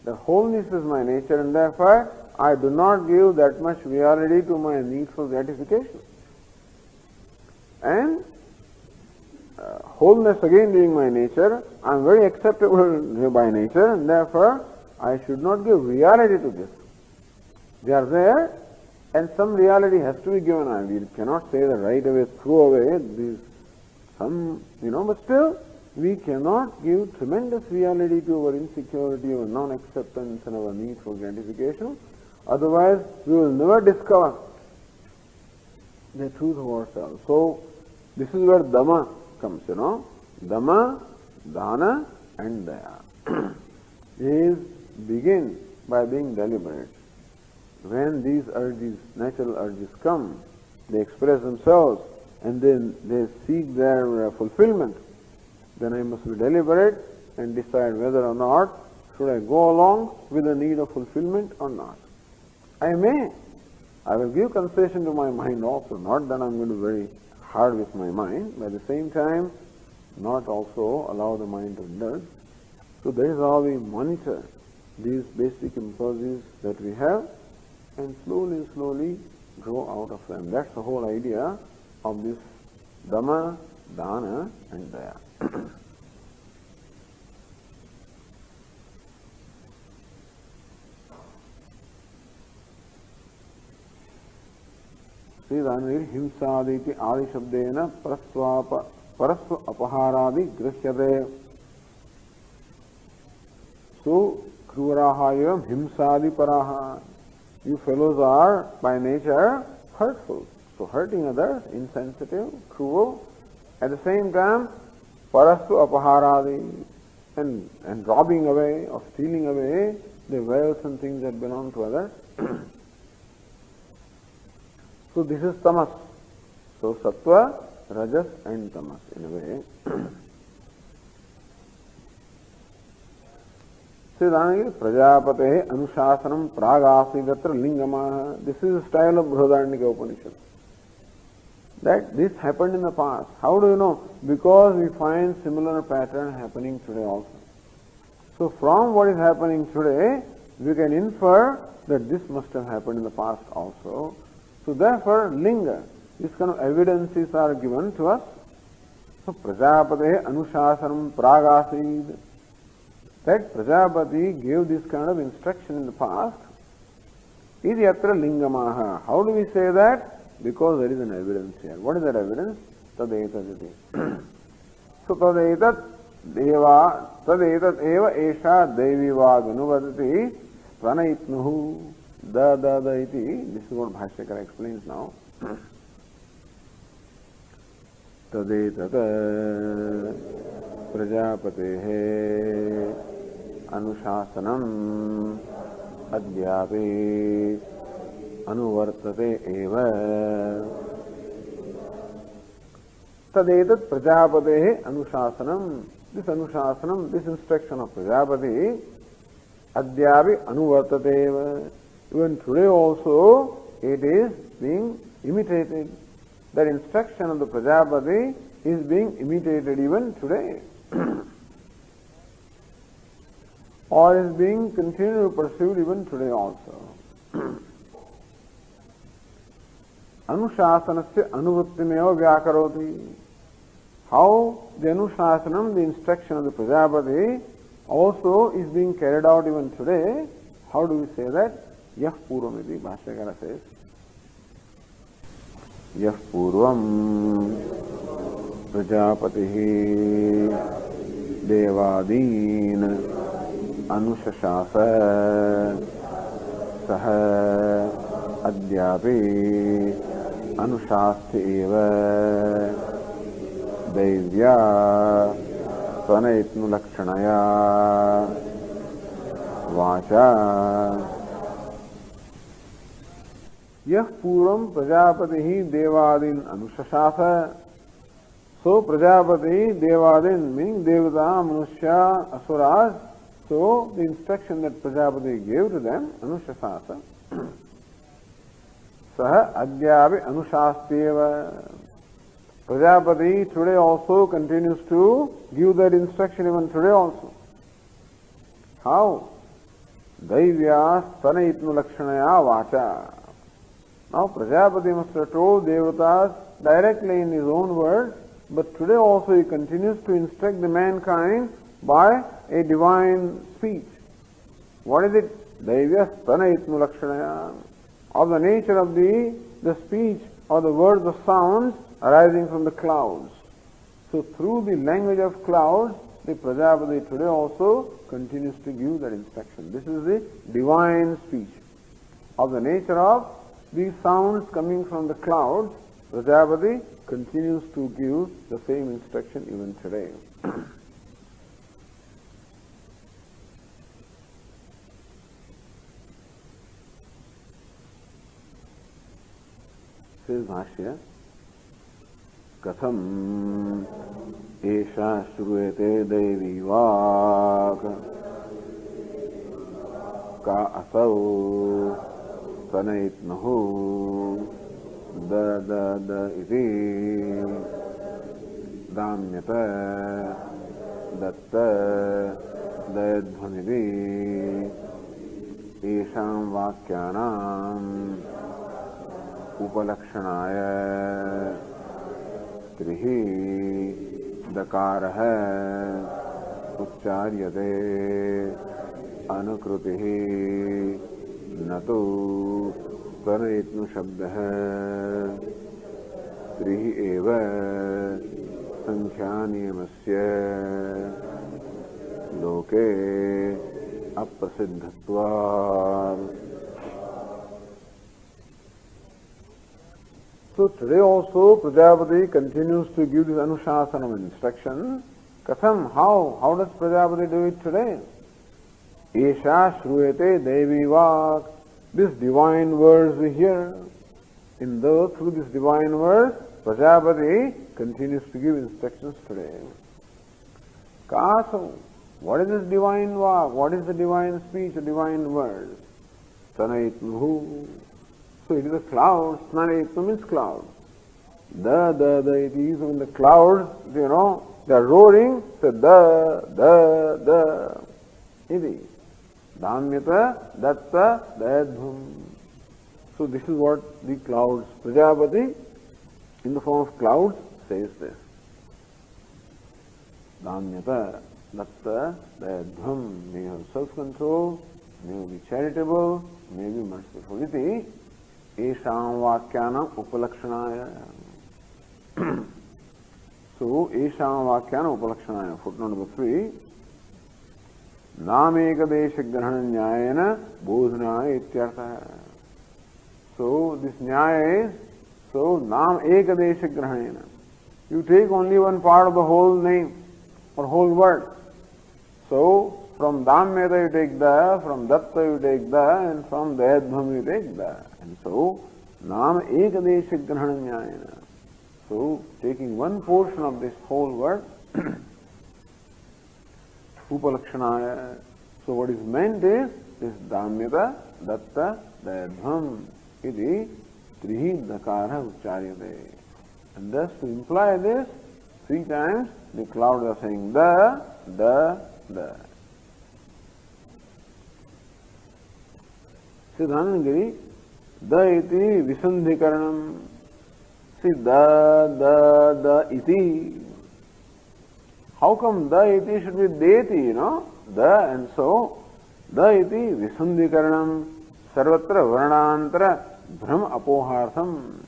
The wholeness is my nature, and therefore I do not give that much reality to my needful gratification. And wholeness again being my nature, I am very acceptable by nature, and therefore I should not give reality to this. They are there, and some reality has to be given. We cannot say that right away, throw away these, but still we cannot give tremendous reality to our insecurity, our non-acceptance and our need for gratification. Otherwise, we will never discover the truth of ourselves. So, this is where Dhamma comes, Dhamma, Dana and Daya. These begin by being deliberate. When these urges, natural urges come, they express themselves and then they seek their fulfillment, then I must be deliberate and decide whether or not should I go along with the need of fulfillment or not. I will give concession to my mind also, not that I'm going to be very hard with my mind, but at the same time not also allow the mind to indulge. So that is how we monitor these basic impulses that we have and slowly grow out of them. That's the whole idea of this Dhamma, Dana and Daya. See, himsaditi adi shabdena parasva apaharadi grishyate. So, kruvaraha himsadi paraha. You fellows are by nature hurtful. So hurting others, insensitive, cruel. At the same time, parastu apaharadi, and robbing away or stealing away the wealth and things that belong to others. So this is tamas. So sattva, rajas and tamas in a way. Prajapate Anushasanam Prāgāsidatra Lingamaha. This is the style of Bṛhadāraṇyaka Upaniṣad. That this happened in the past. How do you know? Because we find similar pattern happening today also. So from what is happening today, we can infer that this must have happened in the past also. So therefore, linga, this kind of evidences are given to us. So Prajapate Anushasanam Prāgāsid. That Prajapati gave this kind of instruction in the past. Iti atra lingamaha. How do we say that? Because there is an evidence here. What is that evidence? Tadetat. So tadetat eva esha deviva ganuvadati pranayitnuhu da iti. This is what Bhashyakara explains now. Tadetat Prajapatehe Anushasanam Adhyapi Anuvartate eva. Tadetat Prajapatehe Anushasanam. This Anushasanam, this instruction of Prajapati, Adhyapi Anuvartate eva. Even today also it is being imitated. That instruction of the Prajapati is being imitated even today. Or is being continually pursued even today also. Anushasanasya anuvrittimeva vyakaroti. How the Anushasanam, the instruction of the Prajapati, also is being carried out even today. How do we say that? Yah purvamiti, Bhashyakara says. Yah purvam Prajapatihi Devadin Anushashasa Saha Adhyapi Anushasti eva Devya Tvanayitnu Lakshanaya Vacha. Yah Puram Prajapatihi Devadin Anushashasa. So Prajapati, Devadin, meaning Devata, Manusya, Asuras. So the instruction that Prajapati gave to them, Anushasasa, Saha Adyavi Anushasteva. Prajapati today also continues to give that instruction even today also. How? Daivya Stanayitnu Lakshanaya Vacha. Now Prajapati must have told Devatas directly in his own words, but today also he continues to instruct the mankind by a divine speech. What is it? Daivya Stanayitnu Lakshanaya. Of the nature of the speech or the words of sounds arising from the clouds. So through the language of clouds, the Prajapati today also continues to give that instruction. This is the divine speech. Of the nature of these sounds coming from the clouds, Prajapati continues to give the same instruction even today. Says Bhashya, Katham Esha Shruyate Devi Vak Ka Asau Tanayitnahu Da Iti Damyata Datta Dayadhvanidi Esham Vakyanam Upalakshanaaya Trihi Dakaraha Uccharyate Anukrutihi Natu Tanayitnu Shabdaha Trihi Eva Sankhyanyamasya Loke Aprasiddhatva. So today also Prajapati continues to give this Anushasana instruction. Katham, how does Prajapati do it today? Esha Shruyate Devi Vak. This divine words we hear. Through this divine words, Prajapati continues to give instructions today. Kaso, what is this divine Vak? What is the divine speech, the divine words? Tanayitnuhu. So it is a cloud. Snanayitnu means cloud. It is when the clouds, they are roaring. So Iti. Damyata, Datta, Dayadhvam. So this is what the clouds, Prajapati, in the form of clouds, says this. Damyata, Datta, Dayadhvam. May you have self-control, may you be charitable, may you be merciful. Iti. Esham Vakyanam Upalakshanaya. So, Esham Vakyanam Upalakshanaya. Footnote number 3. Namekadesha Grahananyayana Bodhanaya Ityartha. So, this Nyaya is, Nam Ekadesha Grahanayana. You take only one part of the whole name or whole word. So, from Damyata you take the, from Datta you take the, and from Dayadhvam you take the. And so, Nam Ekadesha Grahananyayana. So, taking one portion of this whole word, Upalakshanaya. So, what is meant is this Damyata, Datta, Dayadhvam. Iti Trihi Dakara Uccharyate. And thus, to imply this, 3 times the clouds are saying the. Siddhanagiri, da iti visandhikaranam. See, da iti. How come da iti should be deti, Da, and so, da iti visandhikaranam sarvatra varnantara bhram apohartham.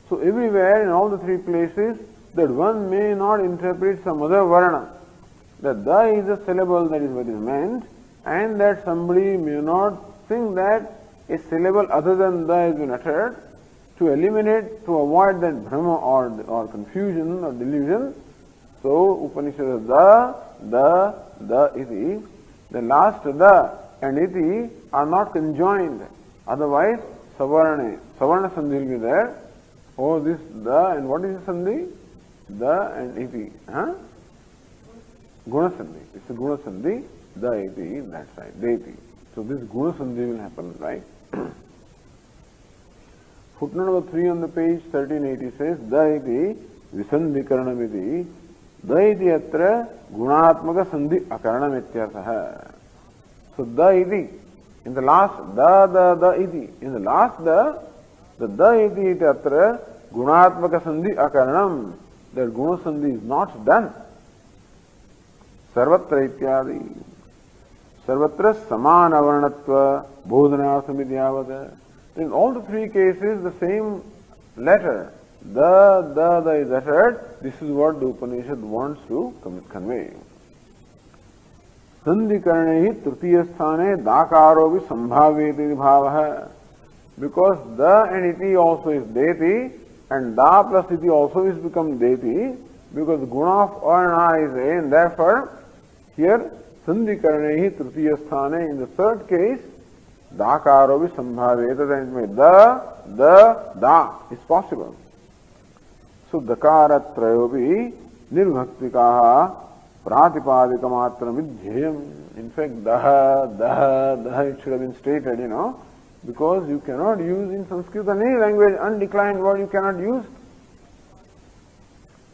So everywhere in all the 3 places, that one may not interpret some other varna. That da is a syllable, that is what is meant, and that somebody may not think that a syllable other than da has been uttered, to eliminate, to avoid that bhrama or confusion or delusion. So Upanishad is da iti. The last da and iti are not conjoined. Otherwise, savarna sandhi will be there. Oh, this da, and what is the sandhi? the and iti. Guna sandhi. It's a guna sandhi. The iti, that side. Deti. So this guna sandhi will happen, right? Footnote number 3 on the page 1380 says, the iti visandhikaranam iti. The iti atra gunatmaka sandhi akaranam ityarthaha. So the iti, in the last the iti, in the last the iti atra gunatmaka sandhi akaranam. That guna sandhi is not done. Sarvatra ityadi. Sarvatra samana varnatva bodhanartham idyavada. In all the three cases, the same letter, the is uttered. This is what the Upanishad wants to convey. Sandhikaranaihi tritiya sthane dakarovi sambhavyeti bhavaha. Because the and iti also is deti, and da plus iti also is become deti, because the guna of arna is a, and therefore here sandhikaranaihi tritiya sthane, in the third case, dakarovi sambhavyeti, then the da is possible. So dakaratrayovi nirvhaktikaha pratipadikamatram vidhyam. In fact, daha, it should have been stated, because you cannot use in Sanskrit or any language undeclined word you cannot use.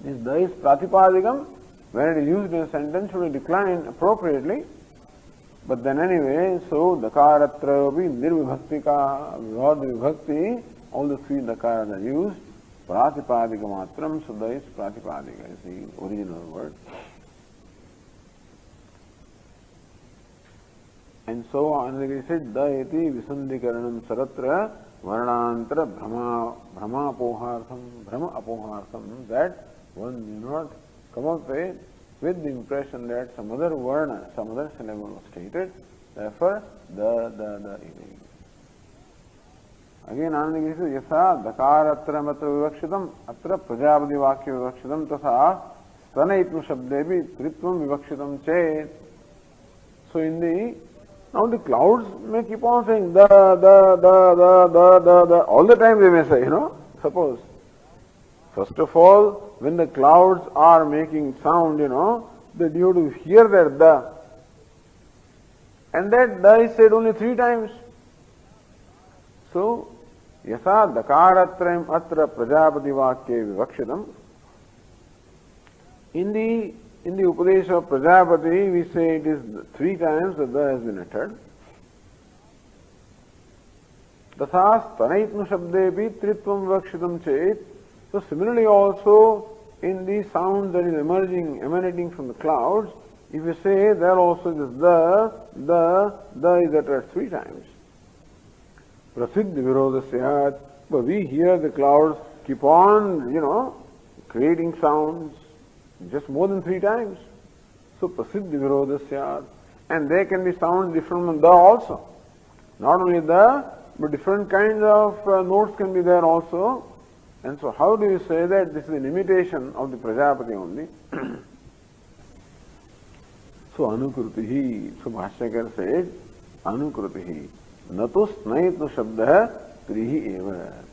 This da is pratipadikam. When it is used in a sentence, should be declined appropriately. But then anyway, so dakaratrayovi nirvibhaktikaha, without the vibhakti, all the three dakaras are used. Pratipadikamatram, so da is pratipadika, is the original word. And so on, like I said, da iti visandhikaranam saratra varnantara brahma apohartham, that one do not come up with the impression that some other varna, some other syllable was stated. Therefore, the iti. Again, Anandagiri says, yasa dakaratra matra vivakshitam, atra prajapati vakya vivakshitam, tasa stanaitmu shabdebi tritvam vivakshitam chet. So now the clouds may keep on saying the, all the time they may say, suppose. First of all, when the clouds are making sound, that you have to hear that the. And that the is said only 3 times. So, yasa dakaratrayam atra prajapati vakye vivakshitam. In the Upadesha of Prajapati, we say it is 3 times that the has been uttered. Tasas tanaitnu shabdepi tritvam vivakshitam chet. So similarly also in the sound that is emanating from the clouds, if you say there also this the is uttered 3 times. Prasiddhi virodhasyat, but we hear the clouds keep on, creating sounds just more than 3 times. So prasiddhi virodhasyat, and there can be sounds different from the also. Not only the, but different kinds of notes can be there also. And so how do you say that this is an imitation of the Prajapati only? So anukrutihi, so Bhashyakar said, anukrutihi, natu snaitnu shabdah trihi eva.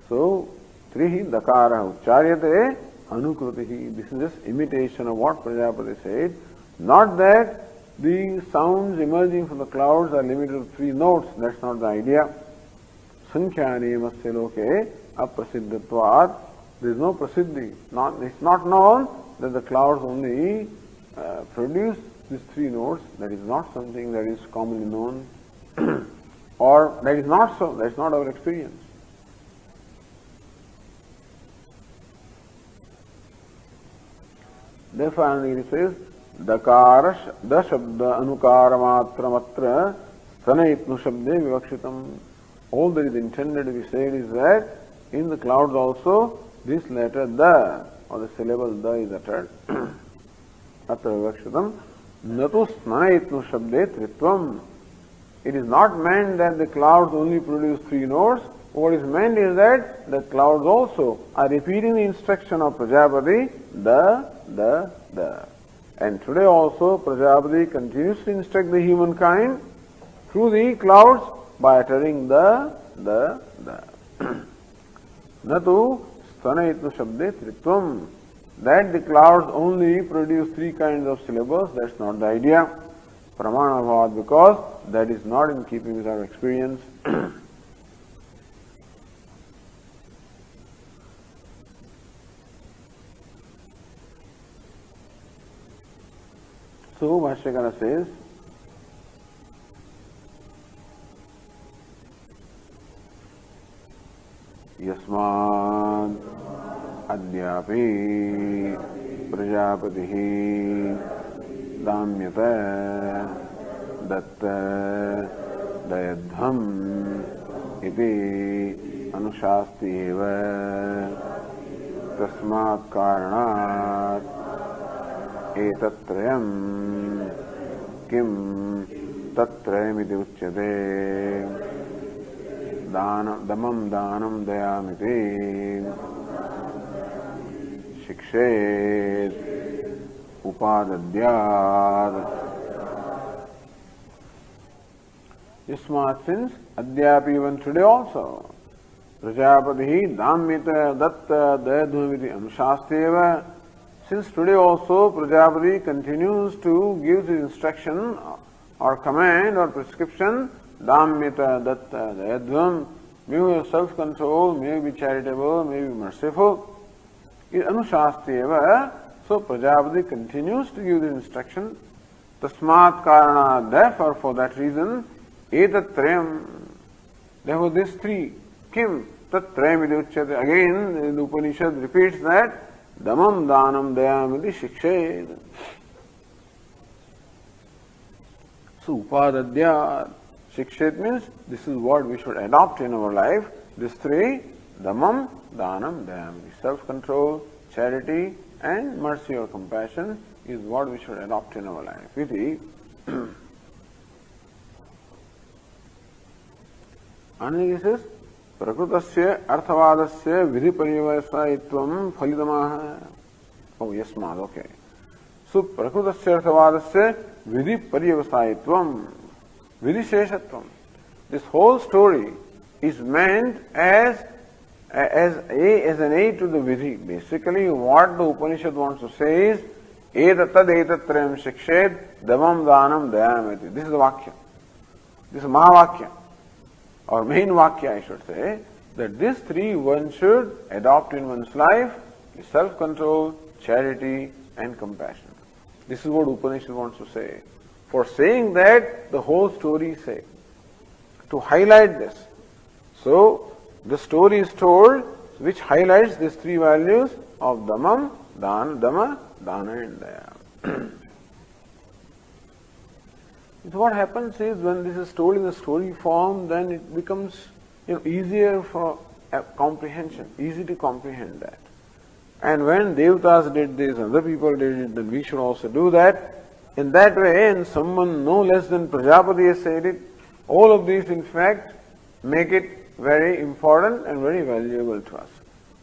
So, trihi dakara ucharyate anukrutihi. This is just imitation of what Prajapati said. Not that the sounds emerging from the clouds are limited to 3 notes. That's not the idea. Sankhya masya loke aprasiddhatvat. There is no prasiddhi. It's not known that the clouds only produce these 3 notes. That is not something that is commonly known. Or that is not so. That is not our experience. Therefore, Anandagiri says, dakara da shabda āṅkarabhāṣya stanaitnu shabde vivakshitam. All that is intended to be said is that in the clouds also this letter the, or the syllable the is uttered. Atra vivakshitam. Natu stanaitnu shabde tritvam. It is not meant that the clouds only produce 3 notes. What is meant is that the clouds also are repeating the instruction of Prajapati, the. And today also Prajapati continues to instruct the humankind through the clouds by uttering the. Natu stanaitnu shabde tritvam. that the clouds only produce three kinds of syllables. That's not the idea. Pramāṇabhāvat, because that is not in keeping with our experience. So Bhashyakara says, Yasmād Adyapi Prajapatihi Damyata Datta Dayadham Iti Anushasti Eva Tasmat Karanat Etatrayam Kim Tatrayamiti Uchyate Damam Danam Dayamiti Shikshet Upadadhyad. Yasmat, since Adyapi, even today also, Prajapatihi Damyata Datta Dayadhumiti Anushasteva. Since today also Prajapati continues to give his instruction or command or prescription, Damyata Datta Dayadhvam, may you have self-control, may you be charitable, may you be merciful, is Anushasteva. So Prajapati continues to give this instruction. Tasmat Karana, therefore for that reason, Etatrayam, therefore these three, Kim Tatrayam iti Uchyate. Again the Upanishad repeats that, Damam Danam Dayamiti Shikshet. So Upadadhyat, Shikshet means this is what we should adopt in our life. These three, Damam, Danam, Dayamiti. Self-control, charity and mercy or compassion is what we should adopt in our life. Iti. And this is Prakrutasya Arthavadasya Vidiparivasayitvam Phalitamaha. Oh, Yasmad, okay. So Prakrutasya Arthavadasya Vidiparivasayitvam Vidisheshatvam. This whole story is meant as an aid to the Vidhi. Basically, what the Upanishad wants to say is Etatad etatrayam shikshet damam danam dayameti. This is the Vakya. This is Mahavakya. Or main Vakya, I should say, that these three one should adopt in one's life: self-control, charity and compassion. This is what Upanishad wants to say. For saying that, the whole story is said. To highlight this. So, the story is told which highlights these three values of Dhammam, Dhamma, Dana and Daya. What happens is, when this is told in the story form, then it becomes easier for comprehension, easy to comprehend that. And when Devatas did this, other people did it, then we should also do that. In that way, and someone no less than Prajapati has said it, all of these in fact make it very important and very valuable to us.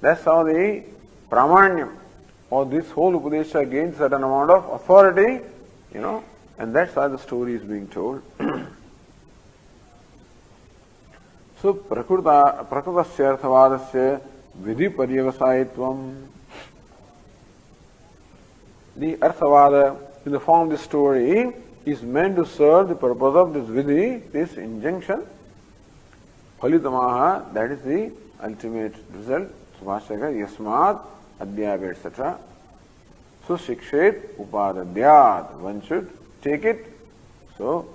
That's how the Pramāṇyam or this whole Upadesha gains certain amount of authority, and that's why the story is being told. So, Prakrutasya Arthavadasya Vidhi Paryavasayitvam. The Arthavada, in the form of the story, is meant to serve the purpose of this Vidhi, this injunction. Phalitamaha, that is the ultimate result. Subhashaka, Yasmad, Adhyāpi, etc. So, Shikshet, Upadadhyāt, one should take it, so,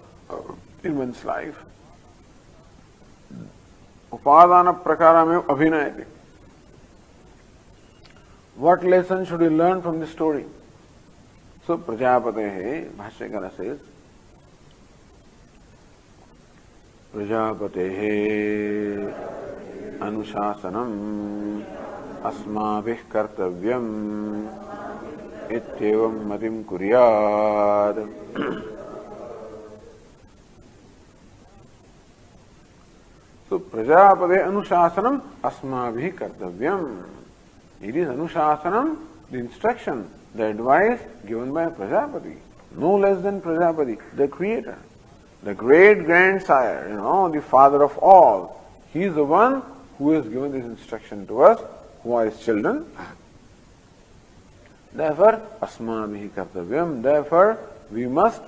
in one's life. Upadana prakaram abhinayati. What lesson should we learn from this story? So, Prajapatehe, Bhashyakara says, Prajapatehe Anushasanam Asmabhih Kartavyam Ityevam Matim Kuryad. So, Prajapate Anushasanam Asmabhih Kartavyam. It is Anushasanam, the instruction, the advice given by Prajapati, no less than Prajapati, the creator, the great grandsire, the father of all. He is the one who has given this instruction to us, who are his children. Therefore, asmabhihi kartavyam. Therefore, we must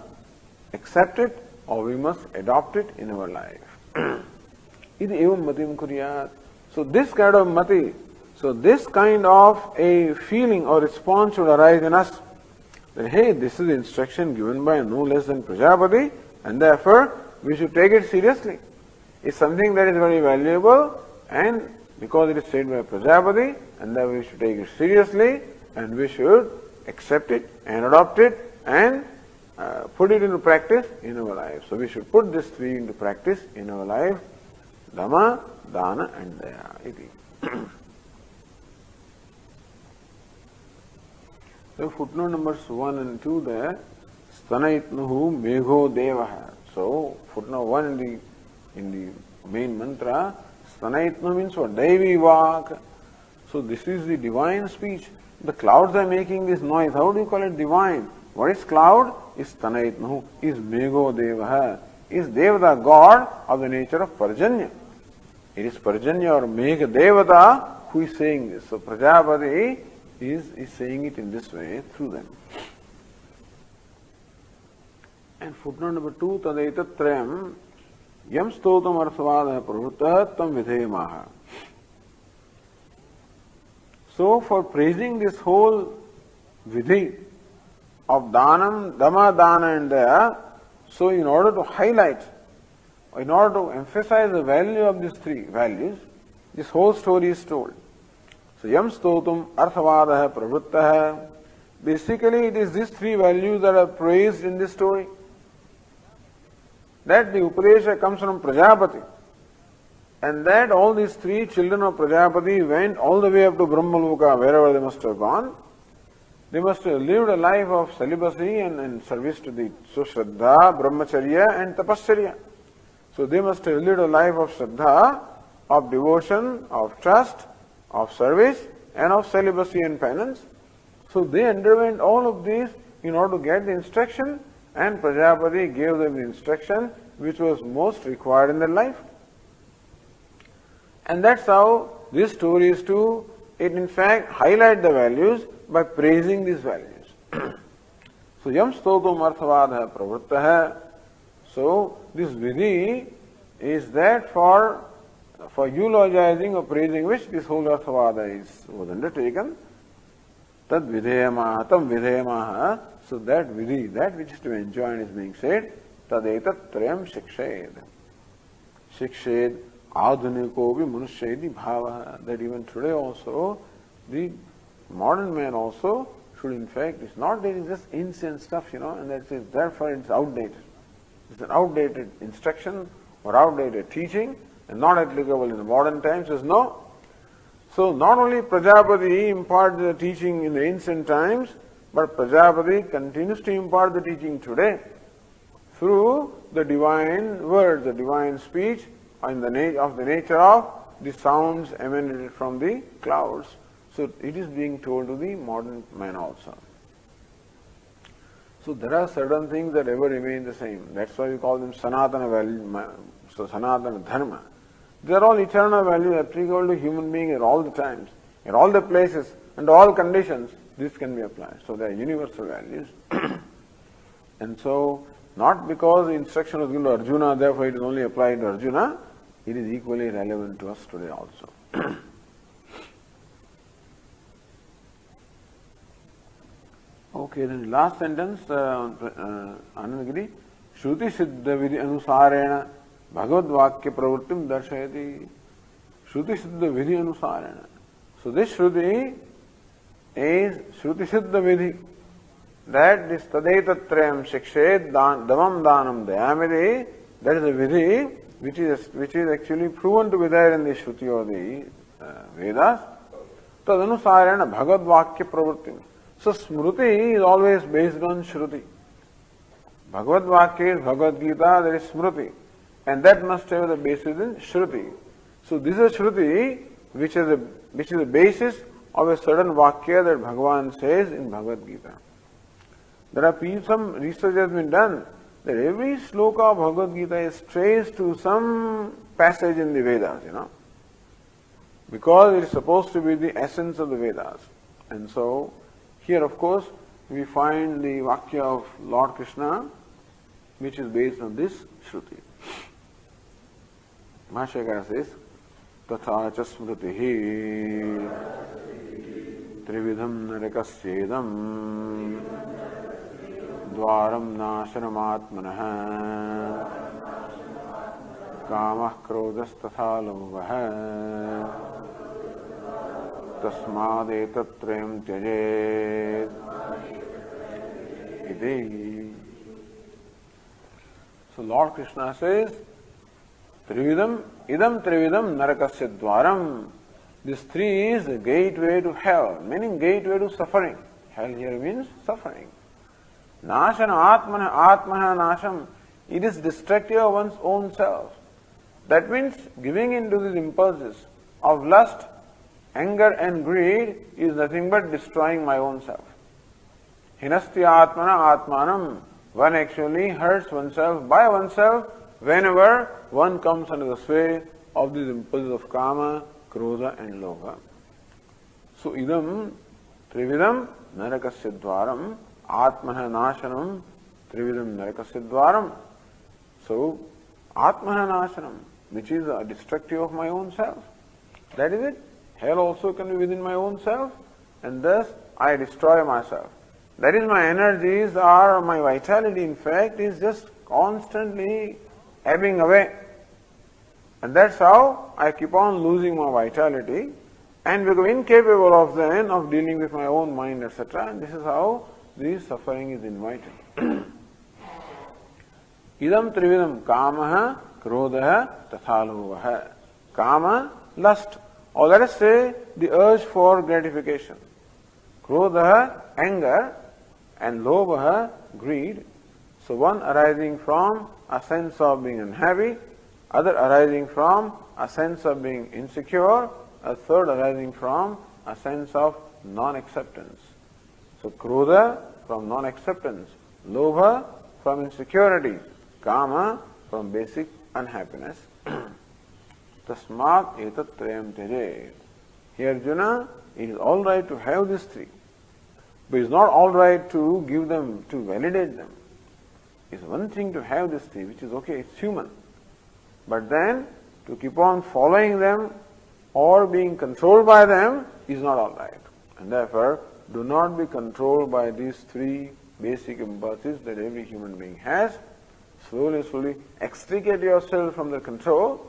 accept it or we must adopt it in our life. Iti evam matim kuryat. So this kind of mati, so this kind of a feeling or response should arise in us. That hey, this is the instruction given by no less than Prajapati, and therefore we should take it seriously. It's something that is very valuable, and because it is said by Prajapati, and therefore we should take it seriously, and we should accept it and adopt it and put it into practice in our life. So we should put these three into practice in our life: Dhamma, Dana, and Daya. Iti. So footnote numbers 1 and 2 there, Stanaitnuhu Megho Devaha. So footnote 1 in the main mantra, Stanaitnu means what? Devi Vak. So this is the divine speech. The clouds are making this noise. How do you call it divine? What is cloud? Is Stanaitnuhu, is Megho Devaha, is Devata, God of the nature of Parjanya. It is Parjanya or Megha Devata who is saying this. So Prajapati is saying it in this way through them. And footnote number 2, Tadaitattrayam Yam Stotam Arthavada Pravutta Tam Vidhemaha. So for praising this whole vidhi of Dhanam, Dhamma, Dana and Daya, so in order to highlight, in order to emphasize the value of these three values, this whole story is told. So Yam Stotum Arthavadaha Pravrittaha. Basically it is these three values that are praised in this story. That the Upadesha comes from Prajapati, and that all these three children of Prajapati went all the way up to Brahmaloka, wherever they must have gone. They must have lived a life of celibacy and service to the Shraddha, Brahmacharya and Tapasarya. So they must have lived a life of Shraddha, of devotion, of trust, of service and of celibacy and penance. So they underwent all of these in order to get the instruction, and Prajapati gave them the instruction which was most required in their life. And that's how this story is to, it in fact highlight the values by praising these values. So Yam Stotum Arthavadha Pravrittaha. So this vidhi is that for eulogizing or praising which this whole Arthavada was undertaken. Tad vidhemaha, tam vidhemaha. So that vidhi, that which is to be enjoined is being said. Tad etat trayam shikshed. Shikshed adhunikovi manushayadi bhava. That even today also, the modern man also should in fact, it's not that it's just ancient stuff, and that is therefore it's outdated. It's an outdated instruction or outdated teaching and not applicable in the modern times. Says no. So not only Prajapati imparted the teaching in the ancient times, but Prajapati continues to impart the teaching today through the divine words, the divine speech, of the nature of the sounds emanated from the clouds. So it is being told to the modern man also. So there are certain things that ever remain the same. That's why we call them Sanatana value, so Sanatana Dharma. They are all eternal values applicable to human beings at all the times, at all the places, and all conditions. This can be applied. So they are universal values. And so, not because the instruction was given to Arjuna, therefore it is only applied to Arjuna, it is equally relevant to us today also. Okay, then the last sentence, Anandagiri, Shruti Siddha Vidhi Anusarena Bhagavad Vakya Pravrittim Darshayati. Shruti Siddha Vidhi Anusarena. So this Shruti is Shruti Siddha Vidhi. That this Tadetatrayam Shikshed Damam Danam Dayamidi, that is a Vidhi which is actually proven to be there in the Shruti or the Vedas. Tadanusarena Bhagavad Vakya Pravrittim. So Smruti is always based on Shruti. Bhagavad Vakya is Bhagavad Gita, that is Smruti. And that must have the basis in Shruti. So this is a Shruti which is the basis of a certain Vakya that Bhagavan says in Bhagavad Gita. There are some research has been done that every sloka of Bhagavad Gita is traced to some passage in the Vedas, because it is supposed to be the essence of the Vedas. And so, Here, of course, we find the Vakya of Lord Krishna, which is based on this Shruti. Mahashaya says, Tatha cha smritihi trividham narakasyedam dvaram nashanamatmanaha kamah krodhas tatha lobhah tasmad etatrayam tyajet iti. So Lord Krishna says, Trividam, idam trividam narakasya dvaram. This three is the gateway to hell, meaning gateway to suffering. Hell here means suffering. Nashana atmana, atmana nasham. It is destructive of one's own self. That means giving in to these impulses of lust, anger and greed is nothing but destroying my own self. Hinasti atmana atmanam. One actually hurts oneself by oneself whenever one comes under the sway of these impulses of kama, krodha and lobha. So idam trividam narakasya dvaram atmaha nashanam trividam narakasya dvaram. So atmaha nashanam, which is destructive of my own self. That is it. Hell also can be within my own self, and thus I destroy myself. That is, my energies or my vitality, in fact, is just constantly ebbing away. And that's how I keep on losing my vitality and become incapable of then of dealing with my own mind, etc. And this is how this suffering is invited. Idam trividam kamaha krodha tathalobha. Kama, lust, or let us say the urge for gratification. Krodha, anger, and lobha, greed. So one arising from a sense of being unhappy, other arising from a sense of being insecure, a third arising from a sense of non-acceptance. So krodha from non-acceptance, lobha from insecurity, kama from basic unhappiness. Tasmat etatrayam tyajet. Here Arjuna, it is all right to have these three, but it's not all right to give them, to validate them. It's one thing to have these three, which is okay, it's human. But then, to keep on following them or being controlled by them is not all right. And therefore, do not be controlled by these three basic impulses that every human being has. Slowly, slowly extricate yourself from the control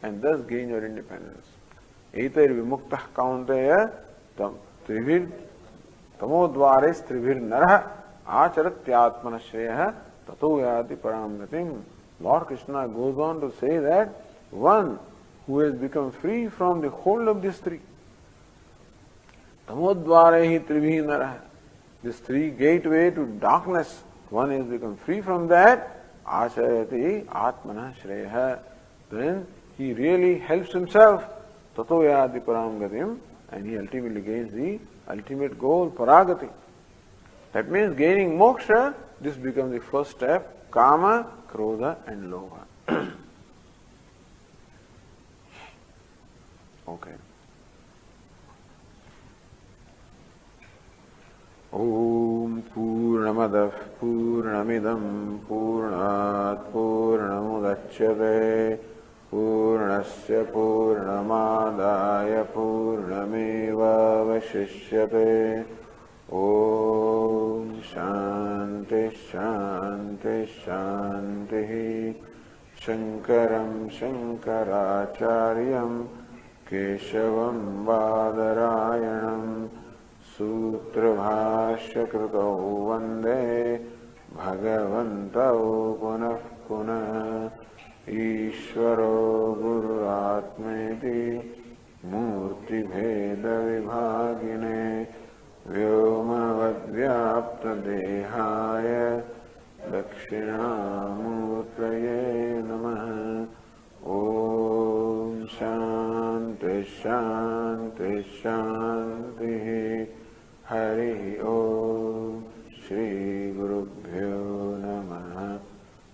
and thus gain your independence. Eitair vimuktah kaunteya trivir tamodvares trivir narah ācharatyātmana shreya tato yāti param gatim. Lord Krishna goes on to say that one who has become free from the hold of these three, tamodvarehi trivih narah, this three gateway to darkness, one has become free from that, āchayati ātmana shreya, then he really helps himself, tato yāti param gatim, and he ultimately gains the ultimate goal, paragati. That means gaining moksha, this becomes the first step, kama, krodha and lobha. Okay. Om Purnamadah Purnamidam Purnat Purnamudachyate Purnasya Purnamadaya Purnameva Vashishyate. Om Shanti Shanti Shanti. Shankaram Shankaracharyam Keshavam Bādarayanam Sutrabhāṣya Krutau Vande Bhagavantau Punah Punah Ishvaro Gururatmeti Murti Bheda Vibhagine Vyomavadvyapta Dehaya Dakshinamurtaye Namaha. Om Shanti Shanti Shanti. Hari Om. Shri Gurubhyo Namaha.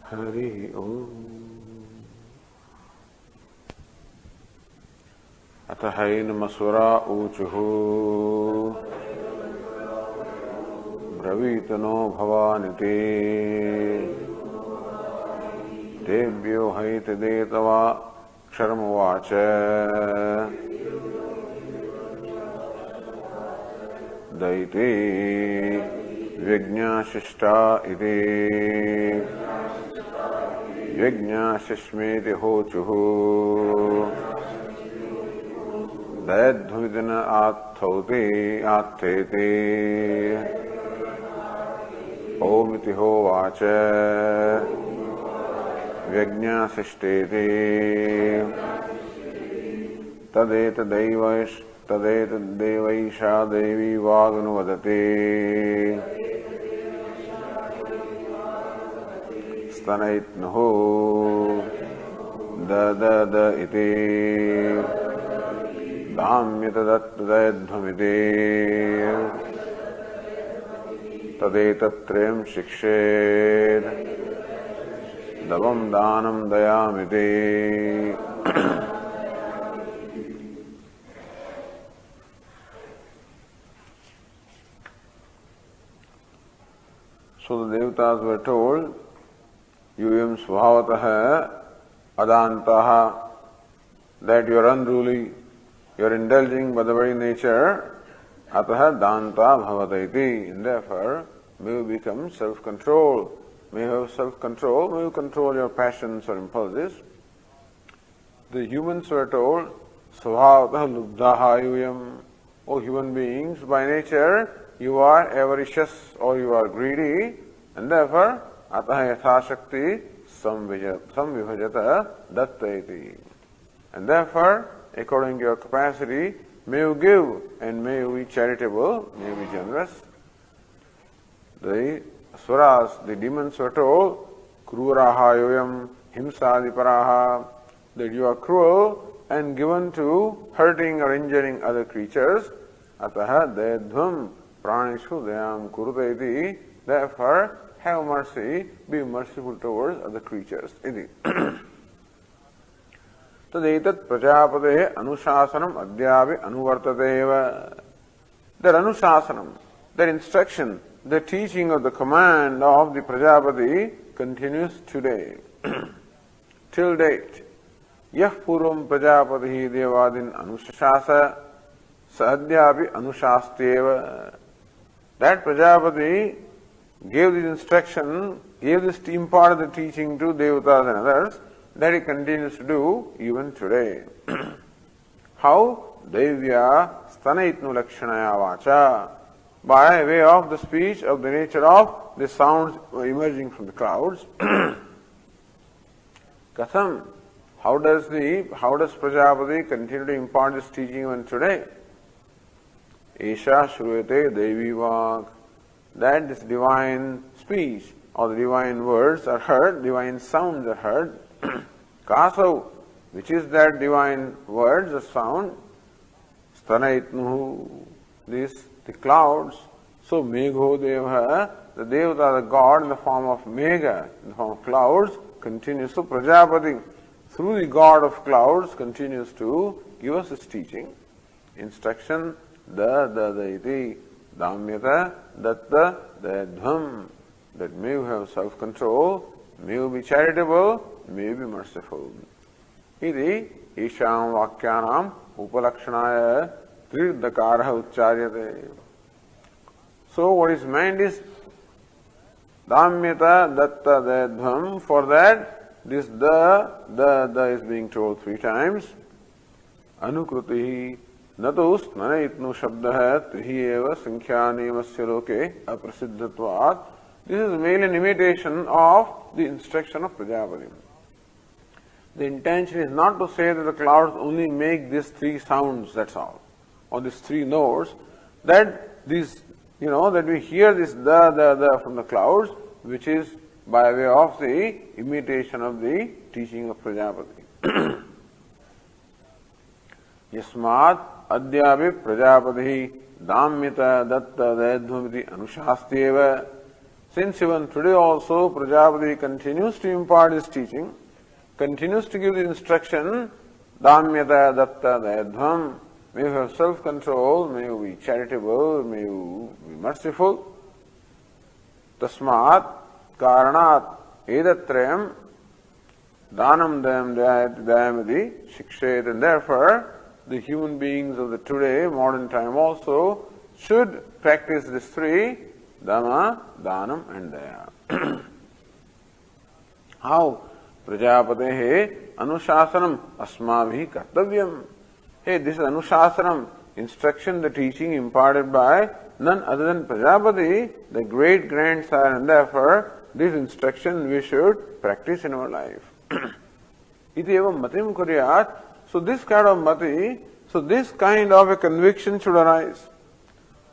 Hari Om. Atahainam asura uchuhu ब्रवीतनो भवानिति तेभ्यो हैतदेतवा क्षरमुवाच दैते व्यज्ञाशिष्टा इति यज्ञाशिष्मेति होचुः दैध्वमिति न आत्थौति आत्थेति ओमिति होवाच व्यज्ञाशिष्टेति तदेतदैवैषा देवी वागनुवदति स्तनयित्नुः ददद इति दाम्यतदत्तदैध्वमिति तदेतत्त्रयं शिक्षेत् दवं दानं दयामिति So the devatas were told, Yuyam svabhatah adantaha, that you are unruly, you are indulging by the very nature, ataha danta bhavataiti, and therefore may you become self-control. May you have self-control, may you control your passions or impulses. The humans were told, svabhatah lubdhaha yuyam, O human beings, by nature you are avaricious or you are greedy, and therefore Ataha yatha shakti samvibhajata dattaiti. And therefore, according to your capacity, may you give and may you be charitable, may you be generous. The Swaras, the demons were told, Kruraha yoyam himsadiparaha, that you are cruel and given to hurting or injuring other creatures. Ataha dedhvam pranishu dayam kurutaiti, therefore have mercy, be merciful towards other creatures. Tadetat prajapate anushasanam adyavi anuvartateva. That anusasanam, that instruction, the teaching of the command of the Prajapati continues today, till date. Yah purvam prajapati devadin anushasa sadhyapi anushasteva. That Prajapati gave this instruction, gave this imparted the teaching to devatas and others, that he continues to do even today. How? Devya stanayitnu lakshanaya vacha. By way of the speech of the nature of the sounds emerging from the clouds. Katham? How does Prajapati continue to impart this teaching even today? Esha shruyate devi vak. That this divine speech or the divine words are heard, divine sounds are heard. Kasav, which is that divine words or sound? Stanayitnuhu, the clouds. So Megho Devha, the Devata, the God in the form of Megha, in the form of clouds, continues to Prajapati, through the God of clouds, continues to give us this teaching, instruction, iti, damyata, datta, dadhvam, that may you have self-control, may you be charitable, may you be merciful. Iti isham vakyanam upalakshanaya trirdakaraha uccharyate. So what is meant is damyata, datta, dadhvam. For that, this the is being told 3 times. Anukrutihi natus nanayitnu shabdaha trihi eva sankhyanemasya loke aprasiddhatvat. This is merely an imitation of the instruction of Prajapati. The intention is not to say that the clouds only make these 3 sounds, that's all, or these 3 notes, that these, that we hear this the from the clouds, which is by way of the imitation of the teaching of Prajapati. Yasmat adyavi Prajapati damyata datta daidhvamiti anushasteva. Since even today also Prajapati continues to impart his teaching, continues to give the instruction, damyata datta daidhvam, may you have self-control, may you be charitable, may you be merciful. Tasmat Karanat Edatrayam Dhanam Dayam Dayamadi Shikshet. And therefore, the human beings of the today, modern time also, should practice these three: Dhamma, Dhanam and Daya. How? Prajapatehe Anushasanam Asmabhi Kartavyam. Hey, this is Anushasanam, instruction, the teaching imparted by none other than Prajapati, the great grandsire, and therefore this instruction we should practice in our life. Iti evam matim kuryat. So this kind of mati, so this kind of a conviction should arise.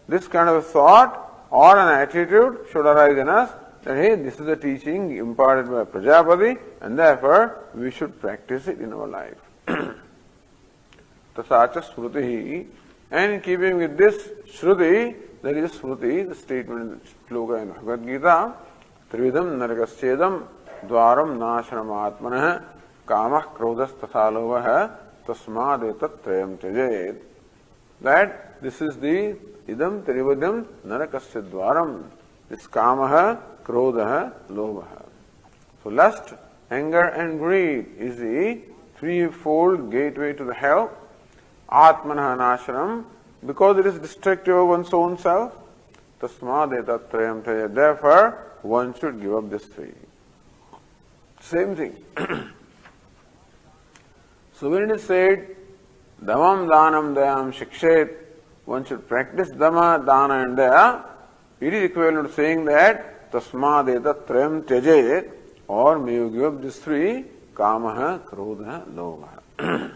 This kind of a thought or an attitude should arise in us that, hey, this is the teaching imparted by Prajapati, and therefore we should practice it in our life. Tasacha Smrutihi. And in keeping with this Shruti, there is Smriti, the statement in the sloka in Bhagavad Gita, Trividam Narakaschedam Dvaram Nashanam Atmanah Kamah Krodhas Tathalovah Tasmad Etat Trayam Tyajet. That this is the Idam Trividam Narakasya Dvaram. This Kamaha, Krodha, Lobha. So lust, anger and greed is the threefold gateway to the hell. Atmanah Nashanam, because it is destructive of one's own self. Tasmad etat trayam tyajet. Therefore, one should give up this three. Same thing. So when it is said, Dhammam Dhanam Dayam Shikshet, one should practice Dhamma, Dana and Daya, it is equivalent to saying that Tasmad etat trayam tyajet, or may you give up these three: Kamaha, Krodha, Lobha.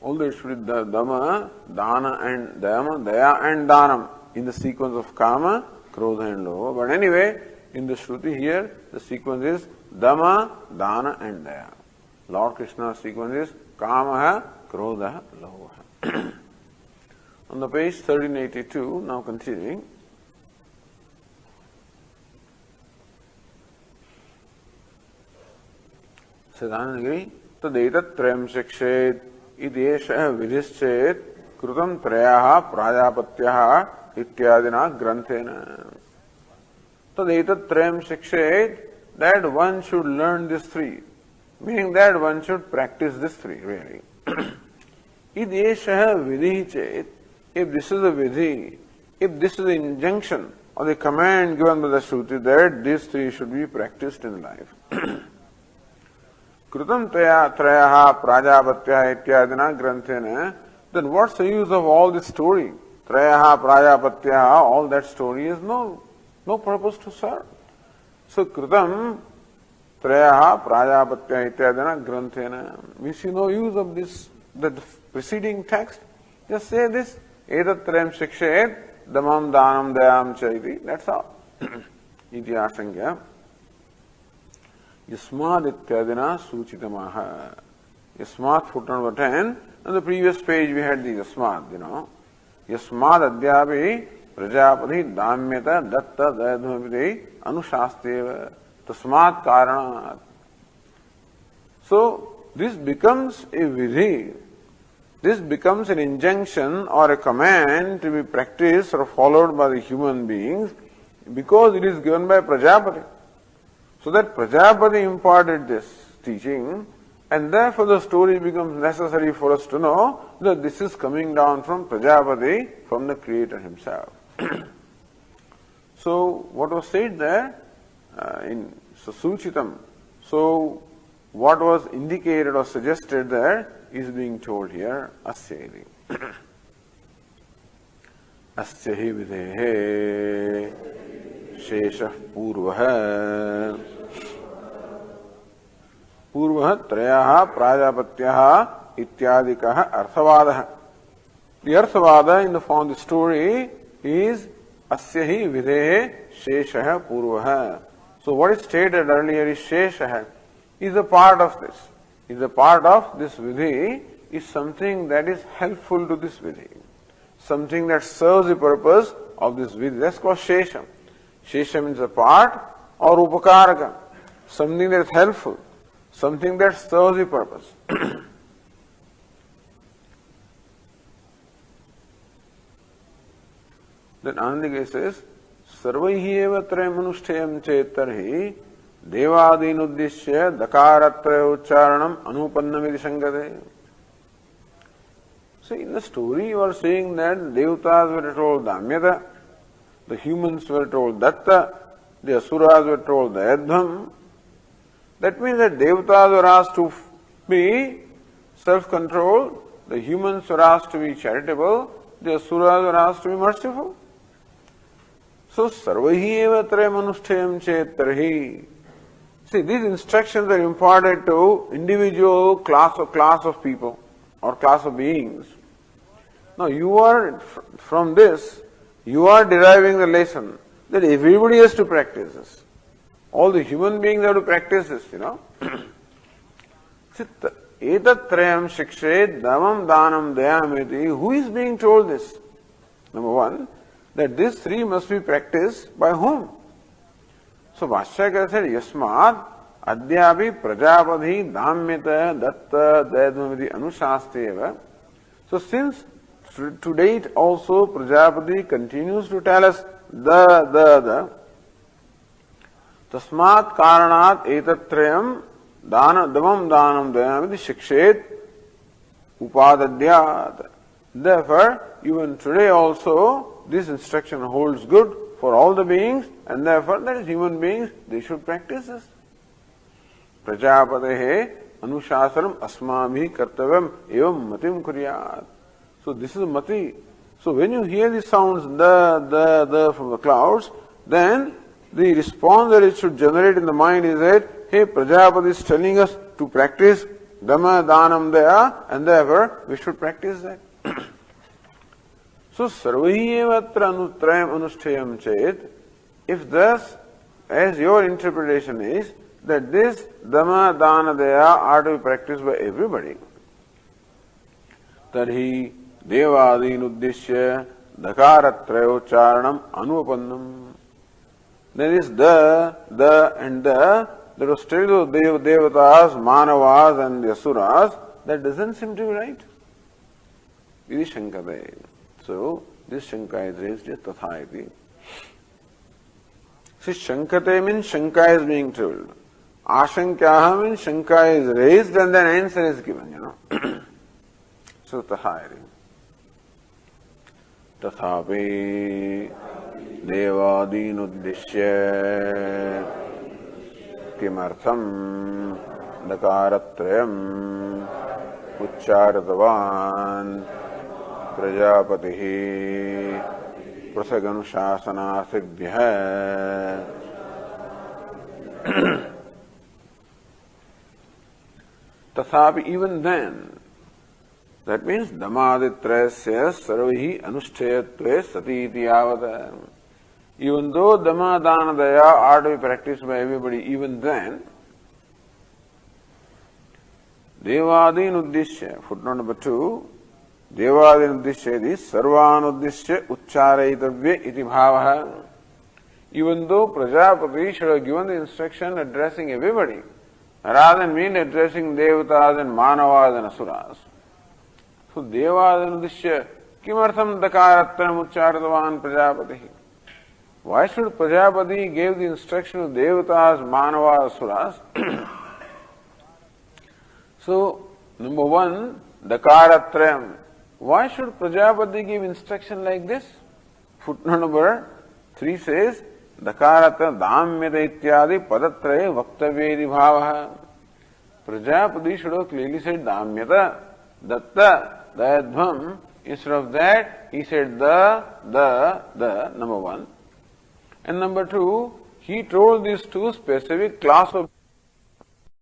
Although it should be Dhamma, Dana and Dhyama, Daya and Dhanam in the sequence of Kama, Krodha and Lobha. But anyway, in the Shruti here, the sequence is Dhamma, Dana and Daya. Lord Krishna's sequence is Kamaha, Krodha, Lobha. On the page 1382, now continuing. Siddhanagiri, Tadetat Trayam Shikshet. इदेशः विधिश्चेत् कृतं त्रयः प्राजापत्यः इत्यादिना ग्रंथेन. तदेतत् त्रयं शिक्षेत्, that one should learn these three, meaning that one should practice these three really. Ideshah vidhi chet, if this is a vidhi, if this is the injunction or the command given by the Shruti that these three should be practiced in life. Krutam trayaha prajapatya ityadina granthena, then what's the use of all this story? Trayaha prajapatya, all that story is no purpose to serve. So Krutam trayaha prajapatya ityadina granthena, we see no use of this, the preceding text. Just say this, etat trayam shikshet, dhammam dhanam dayam chaiti, that's all. Iti asangya. Yasmad ityadina suchitamaha. Yasmad footnote 10. On the previous page we had the Yasmad, Yasmad adhyapi prajapati damyata datta dayadhamapiti anushasteva tasmad karanat. So this becomes a vidhi. This becomes an injunction or a command to be practiced or followed by the human beings because it is given by Prajapati. So that Prajapati imparted this teaching, and therefore the story becomes necessary for us to know that this is coming down from Prajapati, from the Creator himself. So what was said there in Suchitam, so what was indicated or suggested there is being told here, Asyaivi. Asyahi videhe sheshah purvah purvah trayaha prajapatyaha ityadikaha arthavadah. The arthavada in the form of the story is asyahi videhe sheshah purvah. So what is stated earlier is sheshah is a part of this. Is a part of this vidhi is something that is helpful to this vidhi. Something that serves the purpose of this vidhi. That's called shesha. Shesha means a part or upakaraka. Something that is helpful. Something that serves the purpose. Then Anandika says, सर्वैहि एव त्रयमनुष्ठेयं चेत् तर्हि देवादीनुद्दिश्य दकारत्रयोच्चारणम् अनुपन्नमिति शङ्कते. So in the story you are saying that the devatas were told Dhamyata, the humans were told Datta, the asuras were told Dayadvam. That means that devatas were asked to be self-controlled, the humans were asked to be charitable, the asuras were asked to be merciful. So sarvaihi eva trayam anushthayam chet tarhi. See, these instructions are imparted to individual class of people or class of beings. Now you are, from this, you are deriving the lesson that everybody has to practice this. All the human beings have to practice this, you know. Etat trayam shikshet damam danam dayameti. Who is being told this? Number one, that these three must be practiced by whom? So Bhāṣyakara said, Yasmāt adhyāpi prajāpadhi dhamyata datta dayadvamiti anushāsteva. So since to date also Prajapati continues to tell us the tasmāt kāranāt etatrayam damam danam dayamiti shikshet upadadyāt. Therefore, even today also this instruction holds good for all the beings, and therefore, that is human beings, they should practice this. Prajapatehe anushāsanam asmābhi kartavyam evam matim kuryāt. So this is mati. So when you hear the sounds the from the clouds, then the response that it should generate in the mind is that, hey, Prajapati is telling us to practice Dhamma Dhanam Daya, and therefore we should practice that. So sarvaihi eva trayam anushthayam chet. If thus, as your interpretation is, that this Dhamma Dana Daya are to be practiced by everybody, tarhi devādīnuddishya dakaratrayocharanam anupannam. There is the and the. There was still the devatas, manavas and the asuras. That doesn't seem to be right. Iti shankate. So this shanka is raised as tatha iti. See, shankate means shanka is being told. Ashankyaha means shanka is raised and then answer is given, you know. So tatha iti. Tathapi devādīnuddishya kimartham dakaratrayam ucchāratavan prajāpatihi prasaganusāsanāsibhyah. Tathapi, even then, that means Dhamaditrayasya sarvaihi anushthayatve sati iti yavata. Even though Dhamma Dana Daya are to be practiced by everybody, even then, Devādinuddishya, footnote number 2, Devādinuddishya is Sarvānuddishya Uchcharaitavya iti bhavaha. Even though Prajapati should have given the instruction addressing everybody, rather than mean addressing Devatas and Manavas and Asuras. So Devādinuddishya kimartham dakaratram uchcharatavan Prajapati. Why should Prajapati give the instruction to Devatas, Manavas, Asuras? So, number one, Dakaratrayam. Why should Prajapati give instruction like this? Footnote number 3 says, Dakaratra Dhamyata ityādi padatraye vaktavedi bhavaha. Prajapati should have clearly said Dhamyata, Datta, Dayadvam. Instead of that, he said the, number one. And number 2, he told these two specific class of